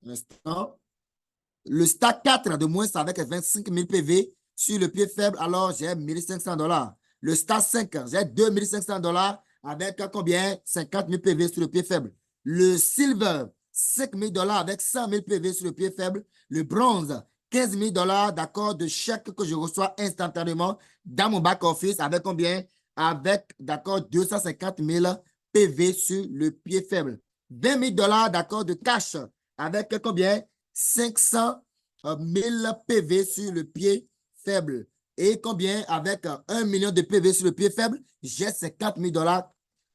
Le Star 4 de moins avec 25 000 PV sur le pied faible, alors j'ai 1 500 $. Le Star 5, j'ai 2 500 $ avec combien? 50 000 PV sur le pied faible. Le Silver, 5 000 $ avec 100 000 PV sur le pied faible. Le Bronze, 15 000 $, d'accord, de chèque que je reçois instantanément dans mon back-office avec combien? Avec, d'accord, 250 000 PV sur le pied faible. 20 000 $, d'accord, de cash avec combien? 500 000 PV sur le pied faible. Et combien avec 1 million de PV sur le pied faible? J'ai 50 000 $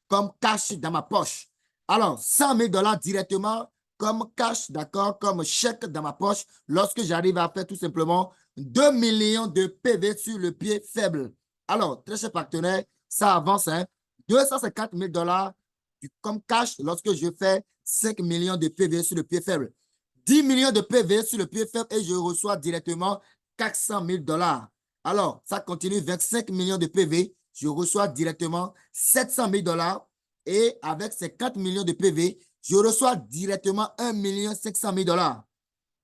comme cash dans ma poche. Alors, 100 000 $ directement comme cash, d'accord, comme chèque dans ma poche lorsque j'arrive à faire tout simplement 2 millions de PV sur le pied faible. Alors, très cher partenaire, ça avance, hein? 250 000 $ comme cash lorsque je fais 5 millions de PV sur le pied faible. 10 millions de PV sur le pied faible et je reçois directement 400 000 $. Alors, ça continue, 25 millions de PV, je reçois directement 700 000 $ et avec ces 4 millions de PV, je reçois directement 1 500 000 $.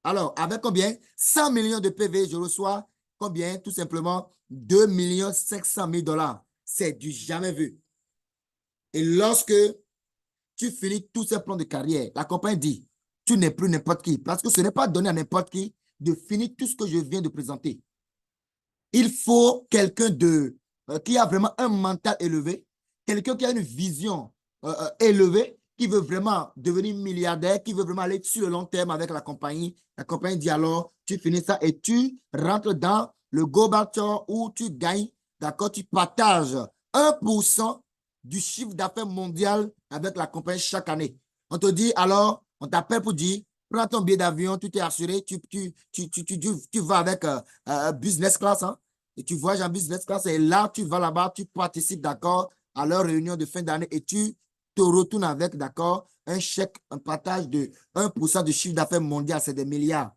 Alors, avec combien? 100 millions de PV, je reçois combien? Tout simplement 2 500 000 $. C'est du jamais vu. Et lorsque tu finis tous ces plans de carrière, la compagnie dit, tu n'es plus n'importe qui. Parce que ce n'est pas donné à n'importe qui de finir tout ce que je viens de présenter. Il faut quelqu'un qui a vraiment un mental élevé, quelqu'un qui a une vision élevée, qui veut vraiment devenir milliardaire, qui veut vraiment aller sur le long terme avec la compagnie. La compagnie dit alors, tu finis ça et tu rentres dans le Global Tour où tu gagnes, d'accord, tu partages 1% du chiffre d'affaires mondial avec la compagnie chaque année. On te dit alors, on t'appelle pour dire, prends ton billet d'avion, tu t'es assuré, tu vas avec business class, hein, et tu voyages en business class et là, tu vas là-bas, tu participes, d'accord, à leur réunion de fin d'année et tu te retournes avec, d'accord, un chèque, un partage de 1% du chiffre d'affaires mondial, c'est des milliards.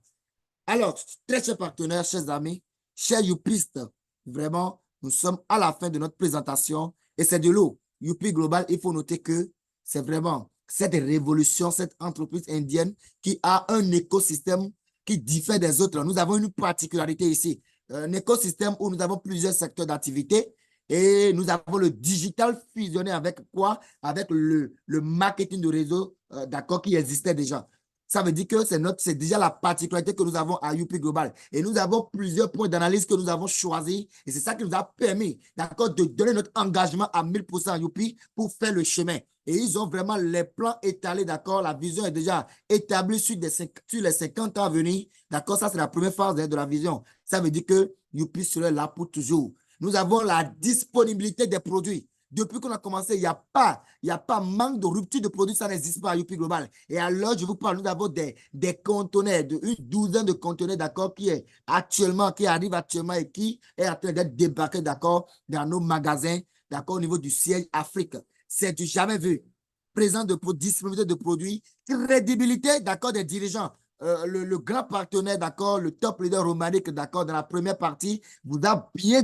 Alors, très chers partenaires, chers amis, chers youpistes, vraiment, nous sommes à la fin de notre présentation et c'est de l'eau. Youpi Global, il faut noter que c'est vraiment cette révolution, cette entreprise indienne qui a un écosystème qui diffère des autres. Nous avons une particularité ici, un écosystème où nous avons plusieurs secteurs d'activité et nous avons le digital fusionné avec quoi? Avec le marketing de réseau, d'accord, qui existait déjà. Ça veut dire que c'est déjà la particularité que nous avons à UP Global. Et nous avons plusieurs points d'analyse que nous avons choisis. Et c'est ça qui nous a permis, d'accord, de donner notre engagement à 1000% à UP pour faire le chemin. Et ils ont vraiment les plans étalés, d'accord. La vision est déjà établie sur les 50 ans à venir. D'accord, ça c'est la première phase de la vision. Ça veut dire que UP serait là pour toujours. Nous avons la disponibilité des produits. Depuis qu'on a commencé, il y a pas manque de rupture de produits, ça n'existe pas à UP Global. Et alors, je vous parle, nous avons des conteneurs, une douzaine de conteneurs, d'accord, qui arrive actuellement et qui est en train d'être débarqué, d'accord, dans nos magasins, d'accord, au niveau du siège Afrique. C'est du jamais vu. Présence de disponibilité de produits, crédibilité, d'accord, des dirigeants. Le grand partenaire, d'accord, le top leader romanique, d'accord, dans la première partie, vous a bien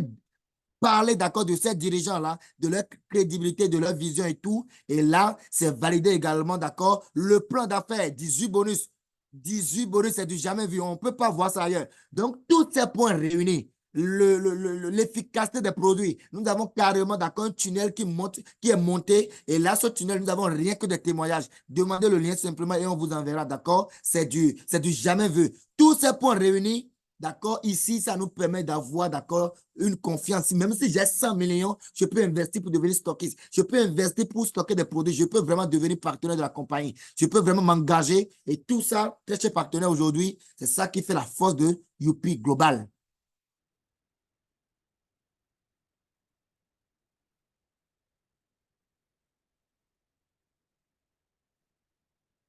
parler, d'accord, de ces dirigeants-là, de leur crédibilité, de leur vision et tout. Et là, c'est validé également, d'accord, le plan d'affaires, 18 bonus. 18 bonus, c'est du jamais vu. On ne peut pas voir ça ailleurs. Donc, tous ces points réunis, l'efficacité des produits. Nous avons carrément, d'accord, un tunnel qui est monté. Et là, ce tunnel, nous n'avons rien que des témoignages. Demandez le lien simplement et on vous enverra, d'accord? C'est du jamais vu. Tous ces points réunis, d'accord, ici, ça nous permet d'avoir, d'accord, une confiance. Même si j'ai 100 millions, je peux investir pour devenir stockiste. Je peux investir pour stocker des produits. Je peux vraiment devenir partenaire de la compagnie. Je peux vraiment m'engager. Et tout ça, très cher partenaire aujourd'hui, c'est ça qui fait la force de UP Global.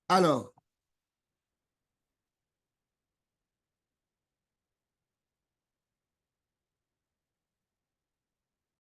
Alors,